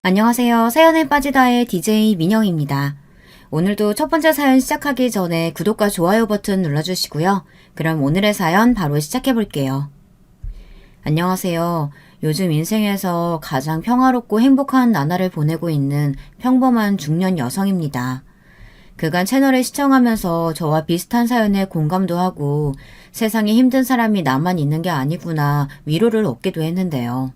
안녕하세요. 사연에 빠지다의 DJ 민영입니다. 오늘도 첫 번째 사연 시작하기 전에 구독과 좋아요 버튼 눌러주시고요. 그럼 오늘의 사연 바로 시작해 볼게요. 안녕하세요. 요즘 인생에서 가장 평화롭고 행복한 나날을 보내고 있는 평범한 중년 여성입니다. 그간 채널을 시청하면서 저와 비슷한 사연에 공감도 하고 세상에 힘든 사람이 나만 있는 게 아니구나 위로를 얻기도 했는데요.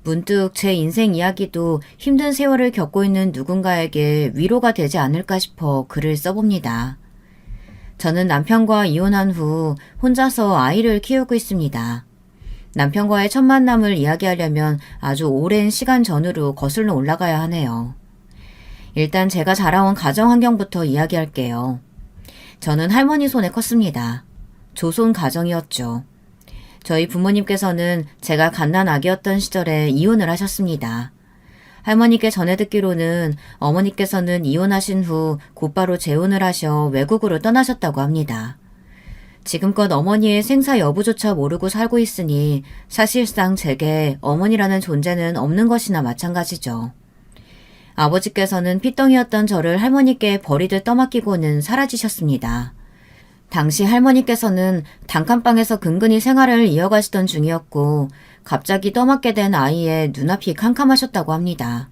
문득 제 인생 이야기도 힘든 세월을 겪고 있는 누군가에게 위로가 되지 않을까 싶어 글을 써봅니다. 저는 남편과 이혼한 후 혼자서 아이를 키우고 있습니다. 남편과의 첫 만남을 이야기하려면 아주 오랜 시간 전으로 거슬러 올라가야 하네요. 일단 제가 자라온 가정 환경부터 이야기할게요. 저는 할머니 손에 컸습니다. 조손 가정이었죠. 저희 부모님께서는 제가 갓난아기였던 시절에 이혼을 하셨습니다. 할머니께 전해 듣기로는 어머니께서는 이혼하신 후 곧바로 재혼을 하셔 외국으로 떠나셨다고 합니다. 지금껏 어머니의 생사 여부조차 모르고 살고 있으니 사실상 제게 어머니라는 존재는 없는 것이나 마찬가지죠. 아버지께서는 핏덩이였던 저를 할머니께 버리듯 떠맡기고는 사라지셨습니다. 당시 할머니께서는 단칸방에서 근근히 생활을 이어가시던 중이었고 갑자기 떠맡게 된 아이의 눈앞이 캄캄하셨다고 합니다.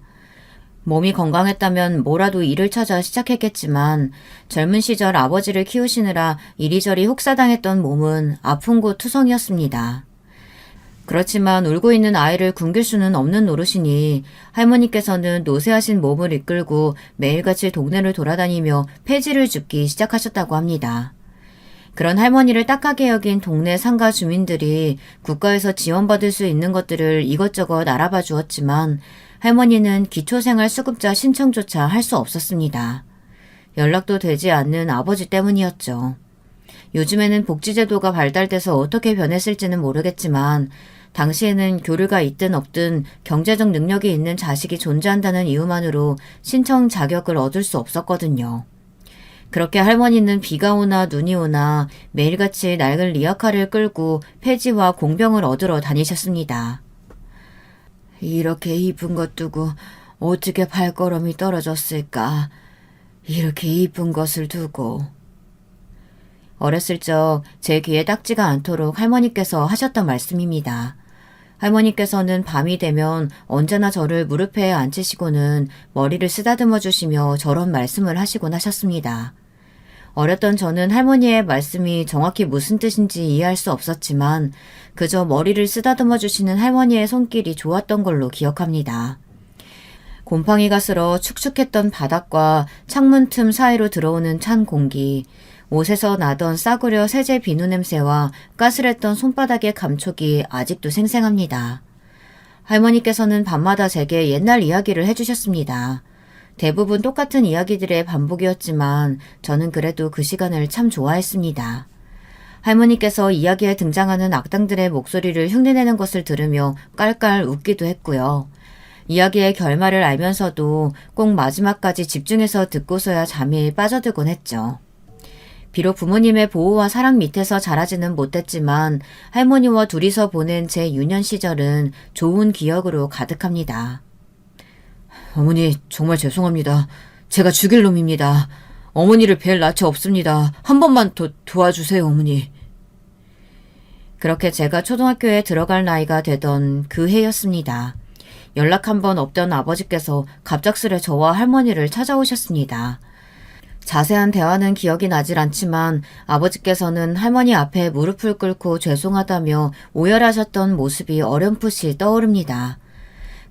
몸이 건강했다면 뭐라도 일을 찾아 시작했겠지만 젊은 시절 아버지를 키우시느라 이리저리 혹사당했던 몸은 아픈 곳 투성이었습니다. 그렇지만 울고 있는 아이를 굶길 수는 없는 노릇이니 할머니께서는 노쇠하신 몸을 이끌고 매일같이 동네를 돌아다니며 폐지를 줍기 시작하셨다고 합니다. 그런 할머니를 딱하게 여긴 동네 상가 주민들이 국가에서 지원받을 수 있는 것들을 이것저것 알아봐 주었지만 할머니는 기초생활수급자 신청조차 할 수 없었습니다. 연락도 되지 않는 아버지 때문이었죠. 요즘에는 복지제도가 발달돼서 어떻게 변했을지는 모르겠지만 당시에는 교류가 있든 없든 경제적 능력이 있는 자식이 존재한다는 이유만으로 신청 자격을 얻을 수 없었거든요. 그렇게 할머니는 비가 오나 눈이 오나 매일같이 낡은 리어카를 끌고 폐지와 공병을 얻으러 다니셨습니다. 이렇게 이쁜 것 두고 어떻게 발걸음이 떨어졌을까? 이렇게 이쁜 것을 두고. 어렸을 적 제 귀에 딱지가 않도록 할머니께서 하셨던 말씀입니다. 할머니께서는 밤이 되면 언제나 저를 무릎에 앉히시고는 머리를 쓰다듬어 주시며 저런 말씀을 하시곤 하셨습니다. 어렸던 저는 할머니의 말씀이 정확히 무슨 뜻인지 이해할 수 없었지만 그저 머리를 쓰다듬어 주시는 할머니의 손길이 좋았던 걸로 기억합니다. 곰팡이가 쓸어 축축했던 바닥과 창문 틈 사이로 들어오는 찬 공기, 옷에서 나던 싸구려 세제 비누 냄새와 까슬했던 손바닥의 감촉이 아직도 생생합니다. 할머니께서는 밤마다 제게 옛날 이야기를 해주셨습니다. 대부분 똑같은 이야기들의 반복이었지만 저는 그래도 그 시간을 참 좋아했습니다. 할머니께서 이야기에 등장하는 악당들의 목소리를 흉내내는 것을 들으며 깔깔 웃기도 했고요. 이야기의 결말을 알면서도 꼭 마지막까지 집중해서 듣고서야 잠이 빠져들곤 했죠. 비록 부모님의 보호와 사랑 밑에서 자라지는 못했지만 할머니와 둘이서 보낸 제 유년 시절은 좋은 기억으로 가득합니다. 어머니 정말 죄송합니다. 제가 죽일 놈입니다. 어머니를 뵐 낯이 없습니다. 한 번만 더 도와주세요, 어머니. 그렇게 제가 초등학교에 들어갈 나이가 되던 그 해였습니다. 연락 한 번 없던 아버지께서 갑작스레 저와 할머니를 찾아오셨습니다. 자세한 대화는 기억이 나질 않지만 아버지께서는 할머니 앞에 무릎을 꿇고 죄송하다며 오열하셨던 모습이 어렴풋이 떠오릅니다.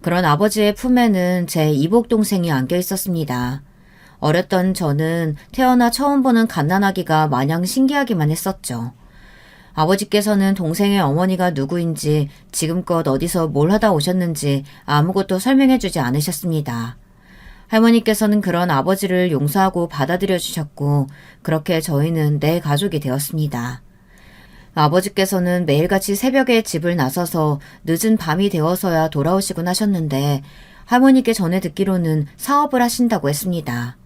그런 아버지의 품에는 제 이복 동생이 안겨 있었습니다. 어렸던 저는 태어나 처음 보는 갓난아기가 마냥 신기하기만 했었죠. 아버지께서는 동생의 어머니가 누구인지 지금껏 어디서 뭘 하다 오셨는지 아무것도 설명해주지 않으셨습니다. 할머니께서는 그런 아버지를 용서하고 받아들여 주셨고 그렇게 저희는 내 가족이 되었습니다. 아버지께서는 매일같이 새벽에 집을 나서서 늦은 밤이 되어서야 돌아오시곤 하셨는데 할머니께 전해 듣기로는 사업을 하신다고 했습니다.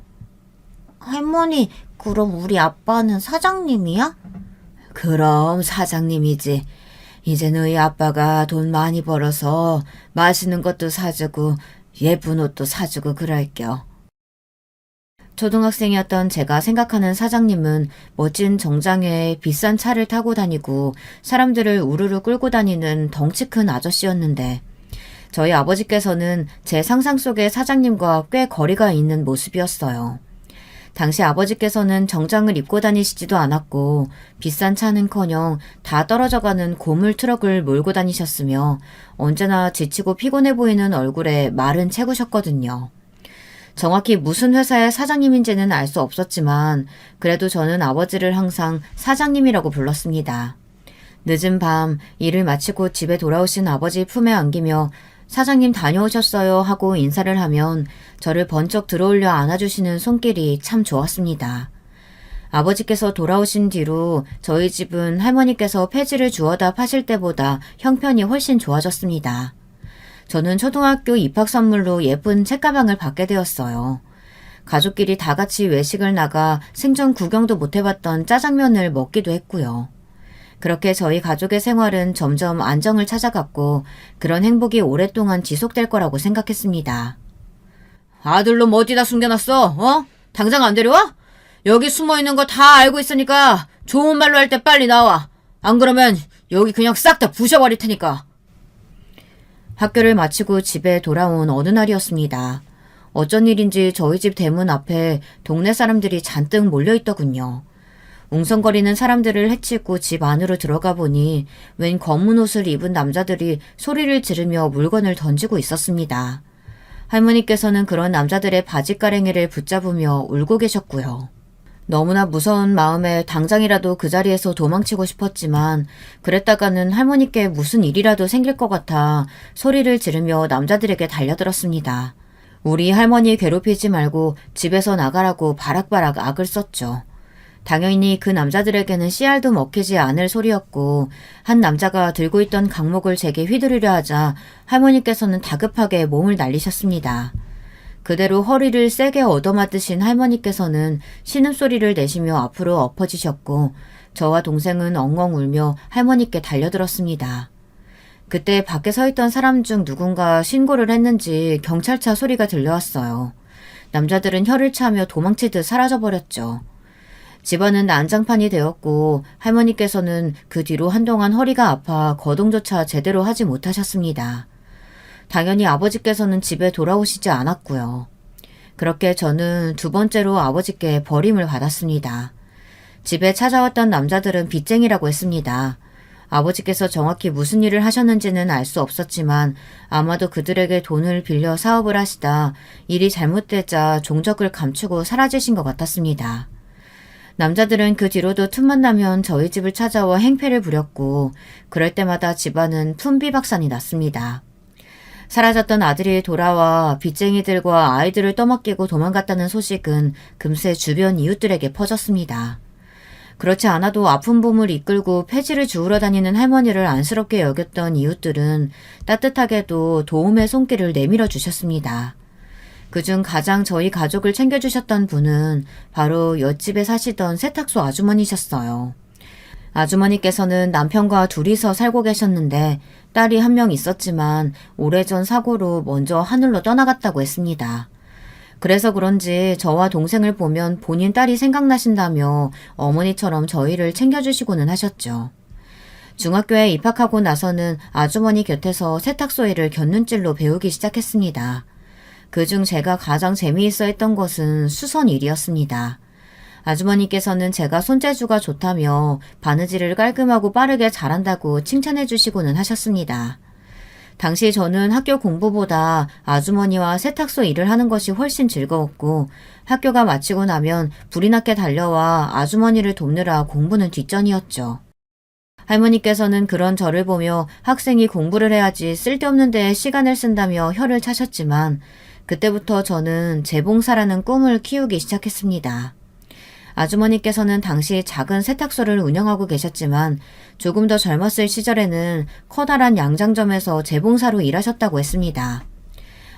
할머니, 그럼 우리 아빠는 사장님이야? 그럼 사장님이지. 이제 너희 아빠가 돈 많이 벌어서 맛있는 것도 사주고 예쁜 옷도 사주고 그럴겨. 초등학생이었던 제가 생각하는 사장님은 멋진 정장에 비싼 차를 타고 다니고 사람들을 우르르 끌고 다니는 덩치 큰 아저씨였는데 저희 아버지께서는 제 상상 속의 사장님과 꽤 거리가 있는 모습이었어요. 당시 아버지께서는 정장을 입고 다니시지도 않았고 비싼 차는커녕 다 떨어져가는 고물 트럭을 몰고 다니셨으며 언제나 지치고 피곤해 보이는 얼굴에 말은 채구셨거든요. 정확히 무슨 회사의 사장님인지는 알 수 없었지만 그래도 저는 아버지를 항상 사장님이라고 불렀습니다. 늦은 밤 일을 마치고 집에 돌아오신 아버지 품에 안기며 사장님 다녀오셨어요 하고 인사를 하면 저를 번쩍 들어올려 안아주시는 손길이 참 좋았습니다. 아버지께서 돌아오신 뒤로 저희 집은 할머니께서 폐지를 주워다 파실 때보다 형편이 훨씬 좋아졌습니다. 저는 초등학교 입학 선물로 예쁜 책가방을 받게 되었어요. 가족끼리 다 같이 외식을 나가 생전 구경도 못 해봤던 짜장면을 먹기도 했고요. 그렇게 저희 가족의 생활은 점점 안정을 찾아갔고 그런 행복이 오랫동안 지속될 거라고 생각했습니다. 아들놈 어디다 숨겨놨어? 어? 당장 안 데려와? 여기 숨어있는 거 다 알고 있으니까 좋은 말로 할 때 빨리 나와. 안 그러면 여기 그냥 싹 다 부셔버릴 테니까. 학교를 마치고 집에 돌아온 어느 날이었습니다. 어쩐 일인지 저희 집 대문 앞에 동네 사람들이 잔뜩 몰려있더군요. 웅성거리는 사람들을 해치고 집 안으로 들어가 보니 웬 검은 옷을 입은 남자들이 소리를 지르며 물건을 던지고 있었습니다. 할머니께서는 그런 남자들의 바지가랭이를 붙잡으며 울고 계셨고요. 너무나 무서운 마음에 당장이라도 그 자리에서 도망치고 싶었지만 그랬다가는 할머니께 무슨 일이라도 생길 것 같아 소리를 지르며 남자들에게 달려들었습니다. 우리 할머니 괴롭히지 말고 집에서 나가라고 바락바락 악을 썼죠. 당연히 그 남자들에게는 씨알도 먹히지 않을 소리였고 한 남자가 들고 있던 강목을 제게 휘두르려 하자 할머니께서는 다급하게 몸을 날리셨습니다. 그대로 허리를 세게 얻어맞으신 할머니께서는 신음소리를 내시며 앞으로 엎어지셨고 저와 동생은 엉엉 울며 할머니께 달려들었습니다. 그때 밖에 서 있던 사람 중 누군가 신고를 했는지 경찰차 소리가 들려왔어요. 남자들은 혀를 차며 도망치듯 사라져버렸죠. 집안은 난장판이 되었고 할머니께서는 그 뒤로 한동안 허리가 아파 거동조차 제대로 하지 못하셨습니다. 당연히 아버지께서는 집에 돌아오시지 않았고요. 그렇게 저는 두 번째로 아버지께 버림을 받았습니다. 집에 찾아왔던 남자들은 빚쟁이라고 했습니다. 아버지께서 정확히 무슨 일을 하셨는지는 알 수 없었지만 아마도 그들에게 돈을 빌려 사업을 하시다 일이 잘못되자 종적을 감추고 사라지신 것 같았습니다. 남자들은 그 뒤로도 틈만 나면 저희 집을 찾아와 행패를 부렸고 그럴 때마다 집안은 품비박산이 났습니다. 사라졌던 아들이 돌아와 빚쟁이들과 아이들을 떠맡기고 도망갔다는 소식은 금세 주변 이웃들에게 퍼졌습니다. 그렇지 않아도 아픈 몸을 이끌고 폐지를 주우러 다니는 할머니를 안쓰럽게 여겼던 이웃들은 따뜻하게도 도움의 손길을 내밀어 주셨습니다. 그중 가장 저희 가족을 챙겨주셨던 분은 바로 옆집에 사시던 세탁소 아주머니셨어요. 아주머니께서는 남편과 둘이서 살고 계셨는데 딸이 한 명 있었지만 오래전 사고로 먼저 하늘로 떠나갔다고 했습니다. 그래서 그런지 저와 동생을 보면 본인 딸이 생각나신다며 어머니처럼 저희를 챙겨주시고는 하셨죠. 중학교에 입학하고 나서는 아주머니 곁에서 세탁소 일을 곁눈질로 배우기 시작했습니다. 그중 제가 가장 재미있어 했던 것은 수선 일이었습니다. 아주머니께서는 제가 손재주가 좋다며 바느질을 깔끔하고 빠르게 잘한다고 칭찬해 주시고는 하셨습니다. 당시 저는 학교 공부보다 아주머니와 세탁소 일을 하는 것이 훨씬 즐거웠고 학교가 마치고 나면 불이 나게 달려와 아주머니를 돕느라 공부는 뒷전이었죠. 할머니께서는 그런 저를 보며 학생이 공부를 해야지 쓸데없는 데에 시간을 쓴다며 혀를 차셨지만 그때부터 저는 재봉사라는 꿈을 키우기 시작했습니다. 아주머니께서는 당시 작은 세탁소를 운영하고 계셨지만 조금 더 젊었을 시절에는 커다란 양장점에서 재봉사로 일하셨다고 했습니다.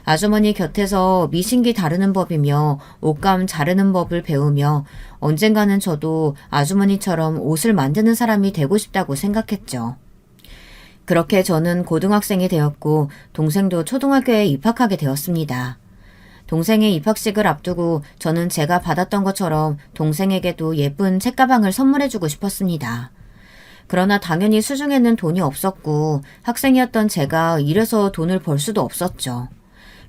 아주머니 곁에서 미신기 다루는 법이며 옷감 자르는 법을 배우며 언젠가는 저도 아주머니처럼 옷을 만드는 사람이 되고 싶다고 생각했죠. 그렇게 저는 고등학생이 되었고 동생도 초등학교에 입학하게 되었습니다. 동생의 입학식을 앞두고 저는 제가 받았던 것처럼 동생에게도 예쁜 책가방을 선물해주고 싶었습니다. 그러나 당연히 수중에는 돈이 없었고 학생이었던 제가 일해서 돈을 벌 수도 없었죠.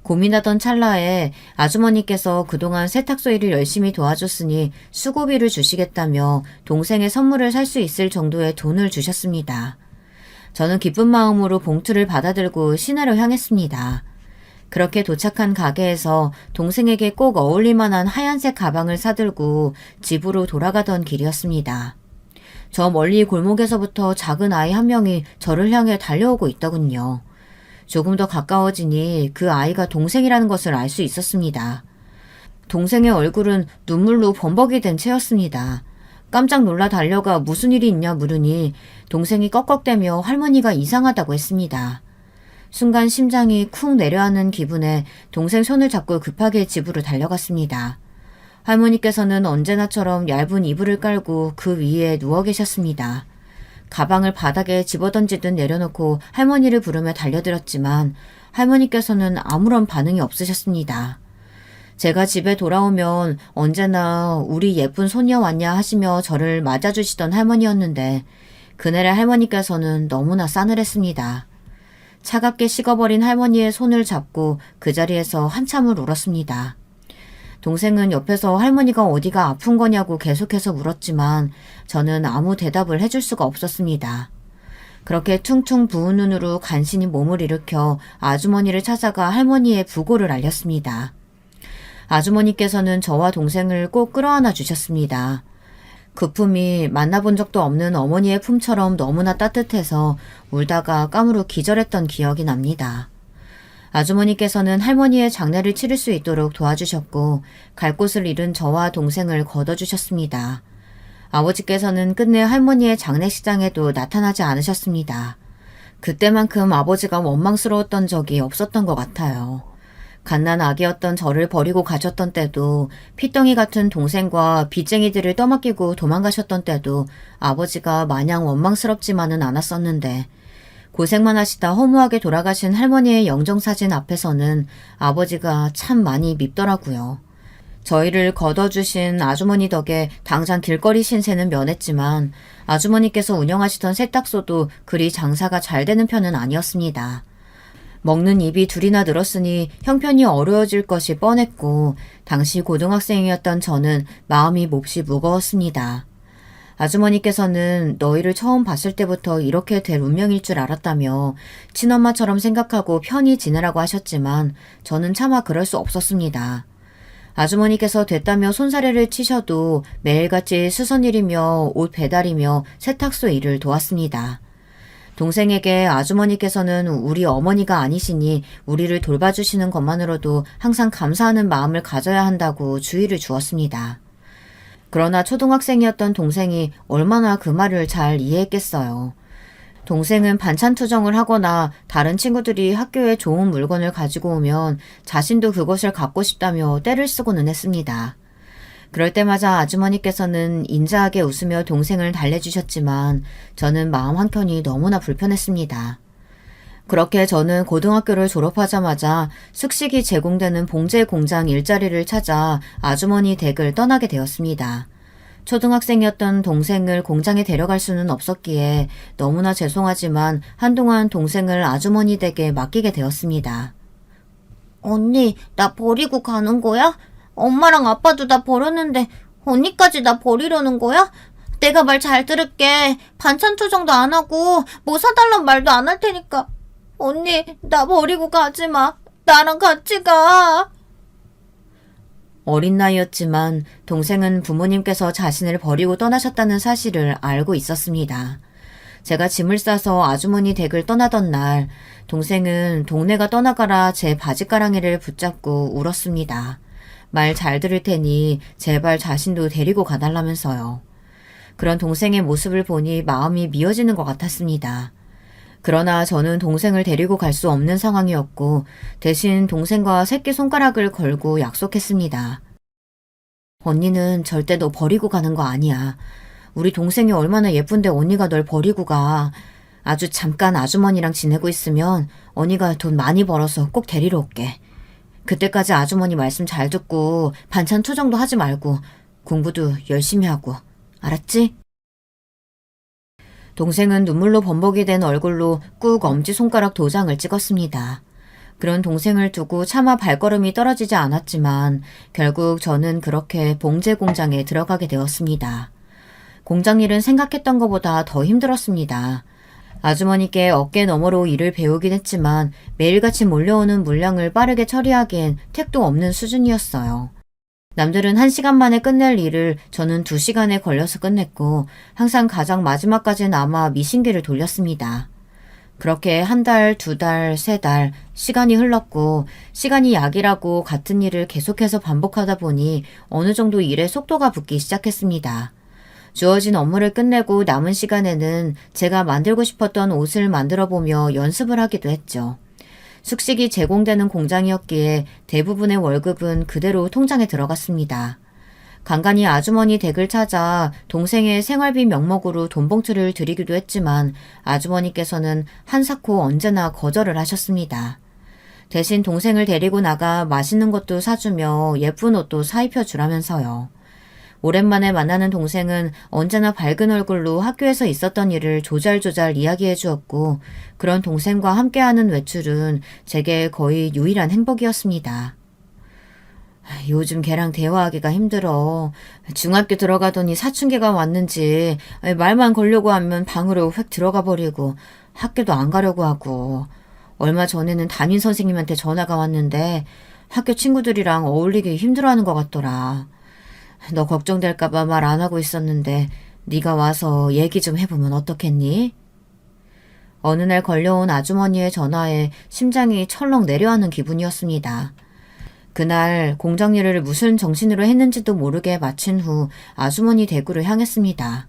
고민하던 찰나에 아주머니께서 그동안 세탁소 일을 열심히 도와줬으니 수고비를 주시겠다며 동생의 선물을 살 수 있을 정도의 돈을 주셨습니다. 저는 기쁜 마음으로 봉투를 받아들고 시내로 향했습니다. 그렇게 도착한 가게에서 동생에게 꼭 어울릴 만한 하얀색 가방을 사들고 집으로 돌아가던 길이었습니다. 저 멀리 골목에서부터 작은 아이 한 명이 저를 향해 달려오고 있더군요. 조금 더 가까워지니 그 아이가 동생이라는 것을 알 수 있었습니다. 동생의 얼굴은 눈물로 범벅이 된 채였습니다. 깜짝 놀라 달려가 무슨 일이 있냐 물으니 동생이 꺽꺽대며 할머니가 이상하다고 했습니다. 순간 심장이 쿵 내려앉는 기분에 동생 손을 잡고 급하게 집으로 달려갔습니다. 할머니께서는 언제나처럼 얇은 이불을 깔고 그 위에 누워 계셨습니다. 가방을 바닥에 집어던지듯 내려놓고 할머니를 부르며 달려들었지만 할머니께서는 아무런 반응이 없으셨습니다. 제가 집에 돌아오면 언제나 우리 예쁜 손녀 왔냐 하시며 저를 맞아주시던 할머니였는데 그날의 할머니께서는 너무나 싸늘했습니다. 차갑게 식어버린 할머니의 손을 잡고 그 자리에서 한참을 울었습니다. 동생은 옆에서 할머니가 어디가 아픈 거냐고 계속해서 물었지만 저는 아무 대답을 해줄 수가 없었습니다. 그렇게 퉁퉁 부은 눈으로 간신히 몸을 일으켜 아주머니를 찾아가 할머니의 부고를 알렸습니다. 아주머니께서는 저와 동생을 꼭 끌어안아 주셨습니다. 그 품이 만나본 적도 없는 어머니의 품처럼 너무나 따뜻해서 울다가 까무룩 기절했던 기억이 납니다. 아주머니께서는 할머니의 장례를 치를 수 있도록 도와주셨고 갈 곳을 잃은 저와 동생을 거둬주셨습니다. 아버지께서는 끝내 할머니의 장례식장에도 나타나지 않으셨습니다. 그때만큼 아버지가 원망스러웠던 적이 없었던 것 같아요. 갓난 아기였던 저를 버리고 가셨던 때도 피덩이 같은 동생과 빚쟁이들을 떠맡기고 도망가셨던 때도 아버지가 마냥 원망스럽지만은 않았었는데 고생만 하시다 허무하게 돌아가신 할머니의 영정사진 앞에서는 아버지가 참 많이 밉더라고요. 저희를 걷어주신 아주머니 덕에 당장 길거리 신세는 면했지만 아주머니께서 운영하시던 세탁소도 그리 장사가 잘 되는 편은 아니었습니다. 먹는 입이 둘이나 늘었으니 형편이 어려워질 것이 뻔했고 당시 고등학생이었던 저는 마음이 몹시 무거웠습니다. 아주머니께서는 너희를 처음 봤을 때부터 이렇게 될 운명일 줄 알았다며 친엄마처럼 생각하고 편히 지내라고 하셨지만 저는 차마 그럴 수 없었습니다. 아주머니께서 됐다며 손사래를 치셔도 매일같이 수선일이며 옷 배달이며 세탁소 일을 도왔습니다. 동생에게 아주머니께서는 우리 어머니가 아니시니 우리를 돌봐주시는 것만으로도 항상 감사하는 마음을 가져야 한다고 주의를 주었습니다. 그러나 초등학생이었던 동생이 얼마나 그 말을 잘 이해했겠어요. 동생은 반찬 투정을 하거나 다른 친구들이 학교에 좋은 물건을 가지고 오면 자신도 그것을 갖고 싶다며 떼를 쓰고는 했습니다. 그럴 때마다 아주머니께서는 인자하게 웃으며 동생을 달래주셨지만 저는 마음 한켠이 너무나 불편했습니다. 그렇게 저는 고등학교를 졸업하자마자 숙식이 제공되는 봉제 공장 일자리를 찾아 아주머니 댁을 떠나게 되었습니다. 초등학생이었던 동생을 공장에 데려갈 수는 없었기에 너무나 죄송하지만 한동안 동생을 아주머니 댁에 맡기게 되었습니다. 언니, 나 버리고 가는 거야? 엄마랑 아빠도 나 버렸는데 언니까지 나 버리려는 거야? 내가 말 잘 들을게. 반찬 투정도 안 하고 뭐 사달란 말도 안 할 테니까. 언니, 나 버리고 가지 마. 나랑 같이 가. 어린 나이였지만 동생은 부모님께서 자신을 버리고 떠나셨다는 사실을 알고 있었습니다. 제가 짐을 싸서 아주머니 댁을 떠나던 날 동생은 동네가 떠나가라 제 바지가랑이를 붙잡고 울었습니다. 말 잘 들을 테니 제발 자신도 데리고 가달라면서요. 그런 동생의 모습을 보니 마음이 미어지는 것 같았습니다. 그러나 저는 동생을 데리고 갈 수 없는 상황이었고 대신 동생과 새끼손가락을 걸고 약속했습니다. 언니는 절대 너 버리고 가는 거 아니야. 우리 동생이 얼마나 예쁜데 언니가 널 버리고 가. 아주 잠깐 아주머니랑 지내고 있으면 언니가 돈 많이 벌어서 꼭 데리러 올게. 그때까지 아주머니 말씀 잘 듣고 반찬 투정도 하지 말고 공부도 열심히 하고. 알았지? 동생은 눈물로 범벅이 된 얼굴로 꾹 엄지손가락 도장을 찍었습니다. 그런 동생을 두고 차마 발걸음이 떨어지지 않았지만 결국 저는 그렇게 봉제 공장에 들어가게 되었습니다. 공장 일은 생각했던 것보다 더 힘들었습니다. 아주머니께 어깨 너머로 일을 배우긴 했지만 매일같이 몰려오는 물량을 빠르게 처리하기엔 택도 없는 수준이었어요. 남들은 1시간 만에 끝낼 일을 저는 2시간에 걸려서 끝냈고 항상 가장 마지막까지 남아 미신기를 돌렸습니다. 그렇게 1달, 2달, 3달 시간이 흘렀고 시간이 약이라고 같은 일을 계속해서 반복하다 보니 어느 정도 일의 속도가 붙기 시작했습니다. 주어진 업무를 끝내고 남은 시간에는 제가 만들고 싶었던 옷을 만들어 보며 연습을 하기도 했죠. 숙식이 제공되는 공장이었기에 대부분의 월급은 그대로 통장에 들어갔습니다. 간간히 아주머니 댁을 찾아 동생의 생활비 명목으로 돈봉투를 드리기도 했지만 아주머니께서는 한사코 언제나 거절을 하셨습니다. 대신 동생을 데리고 나가 맛있는 것도 사주며 예쁜 옷도 사입혀 주라면서요. 오랜만에 만나는 동생은 언제나 밝은 얼굴로 학교에서 있었던 일을 조잘조잘 이야기해 주었고 그런 동생과 함께하는 외출은 제게 거의 유일한 행복이었습니다. 요즘 걔랑 대화하기가 힘들어. 중학교 들어가더니 사춘기가 왔는지 말만 걸려고 하면 방으로 획 들어가 버리고 학교도 안 가려고 하고 얼마 전에는 담임 선생님한테 전화가 왔는데 학교 친구들이랑 어울리기 힘들어하는 것 같더라. 너 걱정될까봐 말 안 하고 있었는데 네가 와서 얘기 좀 해보면 어떻겠니? 어느 날 걸려온 아주머니의 전화에 심장이 철렁 내려앉는 기분이었습니다. 그날 공장 일을 무슨 정신으로 했는지도 모르게 마친 후 아주머니 댁으로 향했습니다.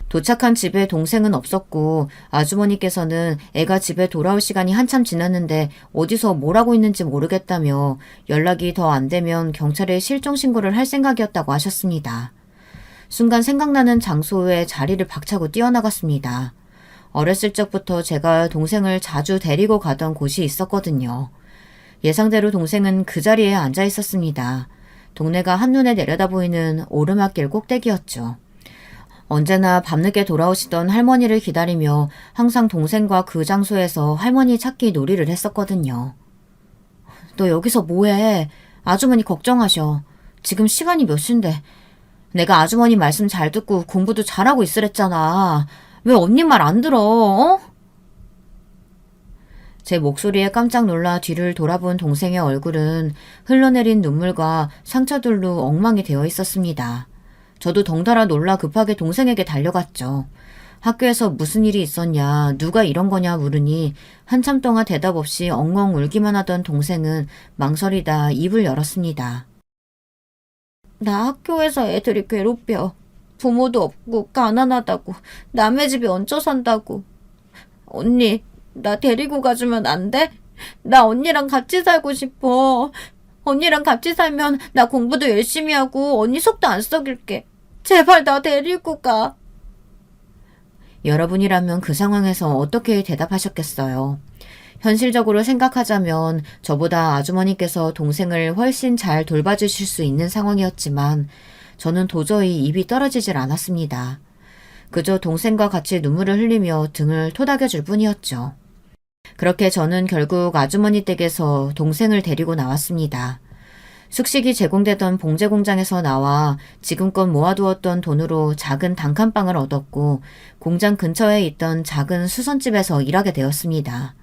도착한 집에 동생은 없었고 아주머니께서는 애가 집에 돌아올 시간이 한참 지났는데 어디서 뭘 하고 있는지 모르겠다며 연락이 더 안 되면 경찰에 실종 신고를 할 생각이었다고 하셨습니다. 순간 생각나는 장소에 자리를 박차고 뛰어나갔습니다. 어렸을 적부터 제가 동생을 자주 데리고 가던 곳이 있었거든요. 예상대로 동생은 그 자리에 앉아 있었습니다. 동네가 한눈에 내려다 보이는 오르막길 꼭대기였죠. 언제나 밤늦게 돌아오시던 할머니를 기다리며 항상 동생과 그 장소에서 할머니 찾기 놀이를 했었거든요. 너 여기서 뭐해? 아주머니 걱정하셔. 지금 시간이 몇 시인데. 내가 아주머니 말씀 잘 듣고 공부도 잘하고 있으랬잖아. 왜 언니 말 안 들어? 어? 제 목소리에 깜짝 놀라 뒤를 돌아본 동생의 얼굴은 흘러내린 눈물과 상처들로 엉망이 되어 있었습니다. 저도 덩달아 놀라 급하게 동생에게 달려갔죠. 학교에서 무슨 일이 있었냐, 누가 이런 거냐 물으니 한참 동안 대답 없이 엉엉 울기만 하던 동생은 망설이다 입을 열었습니다. 나 학교에서 애들이 괴롭혀. 부모도 없고 가난하다고. 남의 집에 얹혀 산다고. 언니, 나 데리고 가주면 안 돼? 나 언니랑 같이 살고 싶어. 언니랑 같이 살면 나 공부도 열심히 하고 언니 속도 안 썩일게. 제발 나 데리고 가. 여러분이라면 그 상황에서 어떻게 대답하셨겠어요? 현실적으로 생각하자면 저보다 아주머니께서 동생을 훨씬 잘 돌봐주실 수 있는 상황이었지만 저는 도저히 입이 떨어지질 않았습니다. 그저 동생과 같이 눈물을 흘리며 등을 토닥여줄 뿐이었죠. 그렇게 저는 결국 아주머니 댁에서 동생을 데리고 나왔습니다. 숙식이 제공되던 봉제 공장에서 나와 지금껏 모아두었던 돈으로 작은 단칸방을 얻었고 공장 근처에 있던 작은 수선집에서 일하게 되었습니다.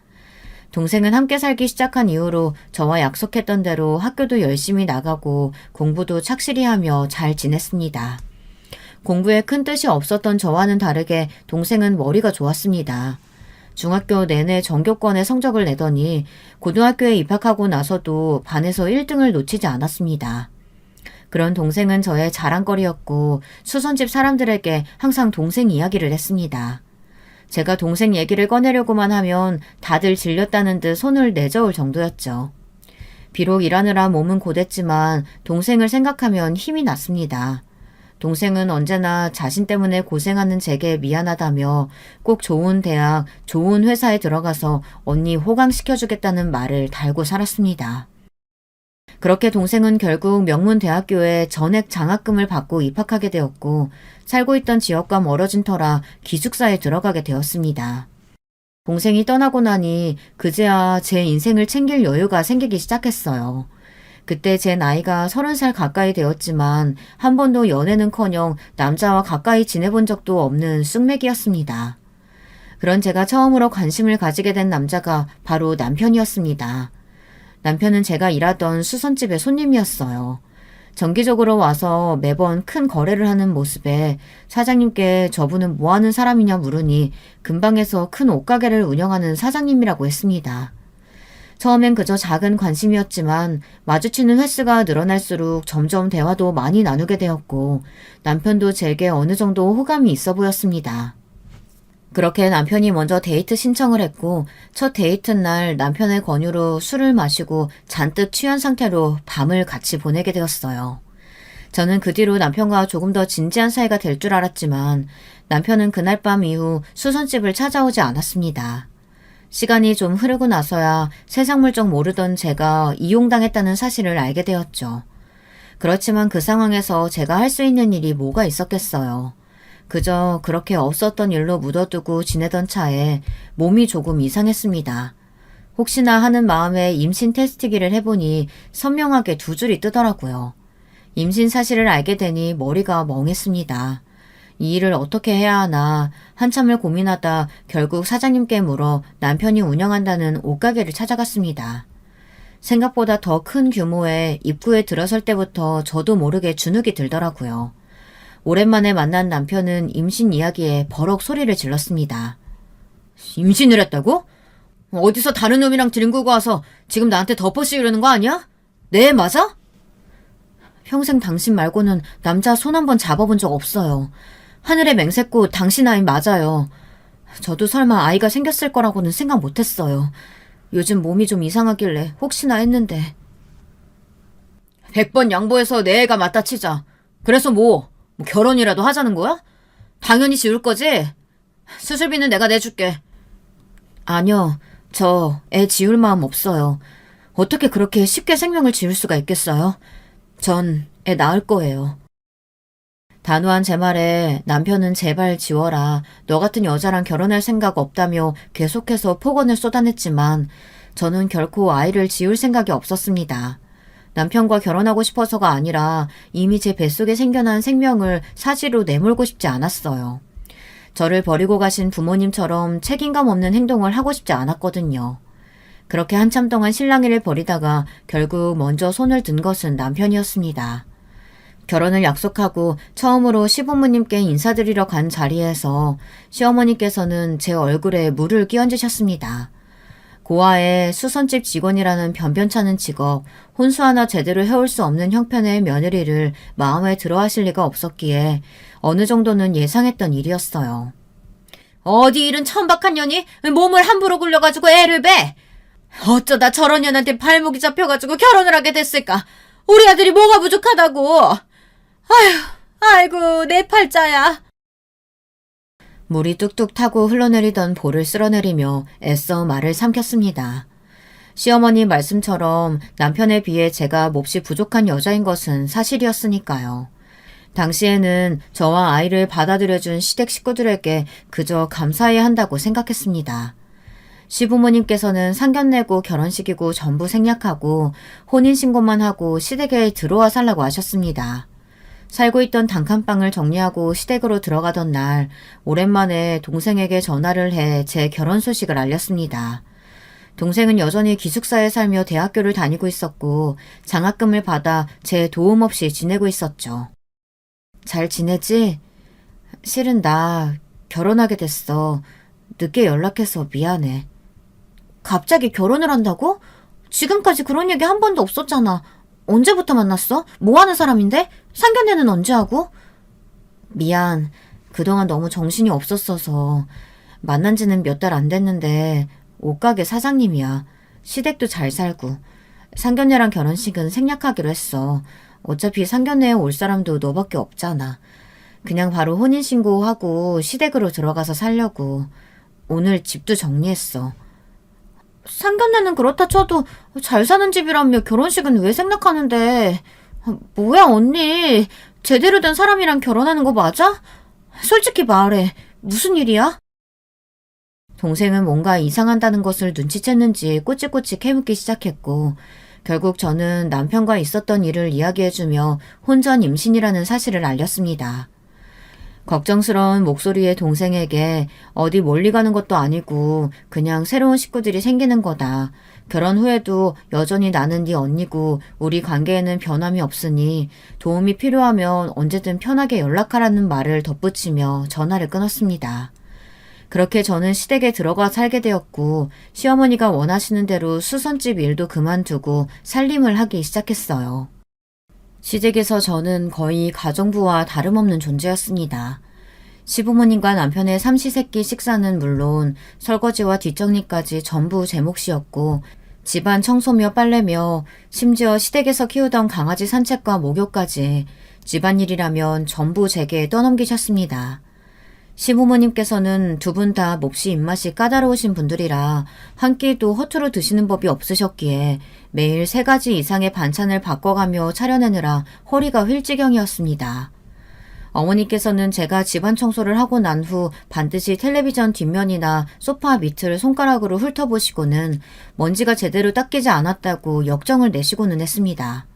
동생은 함께 살기 시작한 이후로 저와 약속했던 대로 학교도 열심히 나가고 공부도 착실히 하며 잘 지냈습니다. 공부에 큰 뜻이 없었던 저와는 다르게 동생은 머리가 좋았습니다. 중학교 내내 전교권의 성적을 내더니 고등학교에 입학하고 나서도 반에서 1등을 놓치지 않았습니다. 그런 동생은 저의 자랑거리였고 수선집 사람들에게 항상 동생 이야기를 했습니다. 제가 동생 얘기를 꺼내려고만 하면 다들 질렸다는 듯 손을 내저을 정도였죠. 비록 일하느라 몸은 고됐지만 동생을 생각하면 힘이 났습니다. 동생은 언제나 자신 때문에 고생하는 제게 미안하다며 꼭 좋은 대학, 좋은 회사에 들어가서 언니 호강시켜주겠다는 말을 달고 살았습니다. 그렇게 동생은 결국 명문대학교에 전액 장학금을 받고 입학하게 되었고 살고 있던 지역과 멀어진 터라 기숙사에 들어가게 되었습니다. 동생이 떠나고 나니 그제야 제 인생을 챙길 여유가 생기기 시작했어요. 그때 제 나이가 30살 가까이 되었지만 한 번도 연애는커녕 남자와 가까이 지내본 적도 없는 쑥맥이었습니다. 그런 제가 처음으로 관심을 가지게 된 남자가 바로 남편이었습니다. 남편은 제가 일하던 수선집의 손님이었어요. 정기적으로 와서 매번 큰 거래를 하는 모습에 사장님께 저분은 뭐 하는 사람이냐 물으니 근방에서 큰 옷가게를 운영하는 사장님이라고 했습니다. 처음엔 그저 작은 관심이었지만 마주치는 횟수가 늘어날수록 점점 대화도 많이 나누게 되었고 남편도 제게 어느 정도 호감이 있어 보였습니다. 그렇게 남편이 먼저 데이트 신청을 했고 첫 데이트 날 남편의 권유로 술을 마시고 잔뜩 취한 상태로 밤을 같이 보내게 되었어요. 저는 그 뒤로 남편과 조금 더 진지한 사이가 될 줄 알았지만 남편은 그날 밤 이후 수선집을 찾아오지 않았습니다. 시간이 좀 흐르고 나서야 세상 물정 모르던 제가 이용당했다는 사실을 알게 되었죠. 그렇지만 그 상황에서 제가 할 수 있는 일이 뭐가 있었겠어요. 그저 그렇게 없었던 일로 묻어두고 지내던 차에 몸이 조금 이상했습니다. 혹시나 하는 마음에 임신 테스트기를 해보니 선명하게 2줄이 뜨더라고요. 임신 사실을 알게 되니 머리가 멍했습니다. 이 일을 어떻게 해야 하나 한참을 고민하다 결국 사장님께 물어 남편이 운영한다는 옷가게를 찾아갔습니다. 생각보다 더 큰 규모의 입구에 들어설 때부터 저도 모르게 주눅이 들더라고요. 오랜만에 만난 남편은 임신 이야기에 버럭 소리를 질렀습니다. 임신을 했다고? 어디서 다른 놈이랑 들이고 와서 지금 나한테 덮어씌우려는 거 아니야? 네, 맞아? 평생 당신 말고는 남자 손 한 번 잡아본 적 없어요. 하늘의 맹세코 당신 아이 맞아요. 저도 설마 아이가 생겼을 거라고는 생각 못했어요. 요즘 몸이 좀 이상하길래 혹시나 했는데. 100번 양보해서 내 애가 맞다 치자. 그래서 뭐 결혼이라도 하자는 거야? 당연히 지울 거지? 수술비는 내가 내줄게. 아니요. 저 애 지울 마음 없어요. 어떻게 그렇게 쉽게 생명을 지울 수가 있겠어요? 전 애 낳을 거예요. 단호한 제 말에 남편은 제발 지워라. 너 같은 여자랑 결혼할 생각 없다며 계속해서 폭언을 쏟아냈지만 저는 결코 아이를 지울 생각이 없었습니다. 남편과 결혼하고 싶어서가 아니라 이미 제 뱃속에 생겨난 생명을 사지로 내몰고 싶지 않았어요. 저를 버리고 가신 부모님처럼 책임감 없는 행동을 하고 싶지 않았거든요. 그렇게 한참 동안 실랑이를 벌이다가 결국 먼저 손을 든 것은 남편이었습니다. 결혼을 약속하고 처음으로 시부모님께 인사드리러 간 자리에서 시어머니께서는 제 얼굴에 물을 끼얹으셨습니다. 고아의 수선집 직원이라는 변변찮은 직업, 혼수 하나 제대로 해올 수 없는 형편의 며느리를 마음에 들어 하실 리가 없었기에 어느 정도는 예상했던 일이었어요. 어디 이런 천박한 년이 몸을 함부로 굴려가지고 애를 배! 어쩌다 저런 년한테 발목이 잡혀가지고 결혼을 하게 됐을까? 우리 아들이 뭐가 부족하다고! 아이고, 내 팔자야. 물이 뚝뚝 타고 흘러내리던 볼을 쓸어내리며 애써 말을 삼켰습니다. 시어머니 말씀처럼 남편에 비해 제가 몹시 부족한 여자인 것은 사실이었으니까요. 당시에는 저와 아이를 받아들여준 시댁 식구들에게 그저 감사해야 한다고 생각했습니다. 시부모님께서는 상견례고 결혼식이고 전부 생략하고 혼인신고만 하고 시댁에 들어와 살라고 하셨습니다. 살고 있던 단칸방을 정리하고 시댁으로 들어가던 날 오랜만에 동생에게 전화를 해 제 결혼 소식을 알렸습니다. 동생은 여전히 기숙사에 살며 대학교를 다니고 있었고 장학금을 받아 제 도움 없이 지내고 있었죠. 잘 지내지? 실은 나 결혼하게 됐어. 늦게 연락해서 미안해. 갑자기 결혼을 한다고? 지금까지 그런 얘기 한 번도 없었잖아. 언제부터 만났어? 뭐 하는 사람인데? 상견례는 언제 하고? 미안. 그동안 너무 정신이 없었어서. 만난 지는 몇 달 안 됐는데 옷가게 사장님이야. 시댁도 잘 살고. 상견례랑 결혼식은 생략하기로 했어. 어차피 상견례에 올 사람도 너밖에 없잖아. 그냥 바로 혼인신고하고 시댁으로 들어가서 살려고. 오늘 집도 정리했어. 상견례는 그렇다 쳐도 잘 사는 집이라며 결혼식은 왜 생략하는데. 뭐야, 언니. 제대로 된 사람이랑 결혼하는 거 맞아? 솔직히 말해. 무슨 일이야? 동생은 뭔가 이상한다는 것을 눈치챘는지 꼬치꼬치 캐묻기 시작했고, 결국 저는 남편과 있었던 일을 이야기해주며 혼전 임신이라는 사실을 알렸습니다. 걱정스러운 목소리의 동생에게 어디 멀리 가는 것도 아니고 그냥 새로운 식구들이 생기는 거다. 결혼 후에도 여전히 나는 네 언니고 우리 관계에는 변함이 없으니 도움이 필요하면 언제든 편하게 연락하라는 말을 덧붙이며 전화를 끊었습니다. 그렇게 저는 시댁에 들어가 살게 되었고 시어머니가 원하시는 대로 수선집 일도 그만두고 살림을 하기 시작했어요. 시댁에서 저는 거의 가정부와 다름없는 존재였습니다. 시부모님과 남편의 삼시세끼 식사는 물론 설거지와 뒷정리까지 전부 제 몫이었고 집안 청소며 빨래며 심지어 시댁에서 키우던 강아지 산책과 목욕까지 집안일이라면 전부 제게 떠넘기셨습니다. 시부모님께서는 두 분 다 몹시 입맛이 까다로우신 분들이라 한 끼도 허투루 드시는 법이 없으셨기에 매일 3가지 이상의 반찬을 바꿔가며 차려내느라 허리가 휠지경이었습니다. 어머니께서는 제가 집안 청소를 하고 난 후 반드시 텔레비전 뒷면이나 소파 밑을 손가락으로 훑어보시고는 먼지가 제대로 닦이지 않았다고 역정을 내시고는 했습니다.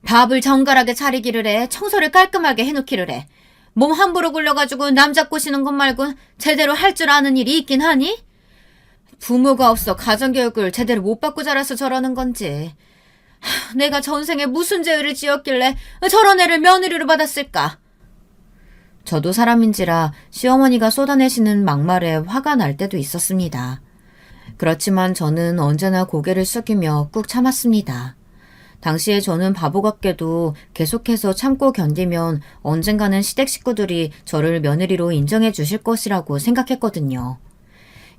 밥을 정갈하게 차리기를 해. 청소를 깔끔하게 해놓기를 해. 몸 함부로 굴려가지고 남자 꼬시는 것 말고 제대로 할 줄 아는 일이 있긴 하니? 부모가 없어 가정교육을 제대로 못 받고 자라서 저러는 건지. 내가 전생에 무슨 죄를 지었길래 저런 애를 며느리로 받았을까? 저도 사람인지라 시어머니가 쏟아내시는 막말에 화가 날 때도 있었습니다. 그렇지만 저는 언제나 고개를 숙이며 꾹 참았습니다. 당시에 저는 바보 같게도 계속해서 참고 견디면 언젠가는 시댁 식구들이 저를 며느리로 인정해 주실 것이라고 생각했거든요.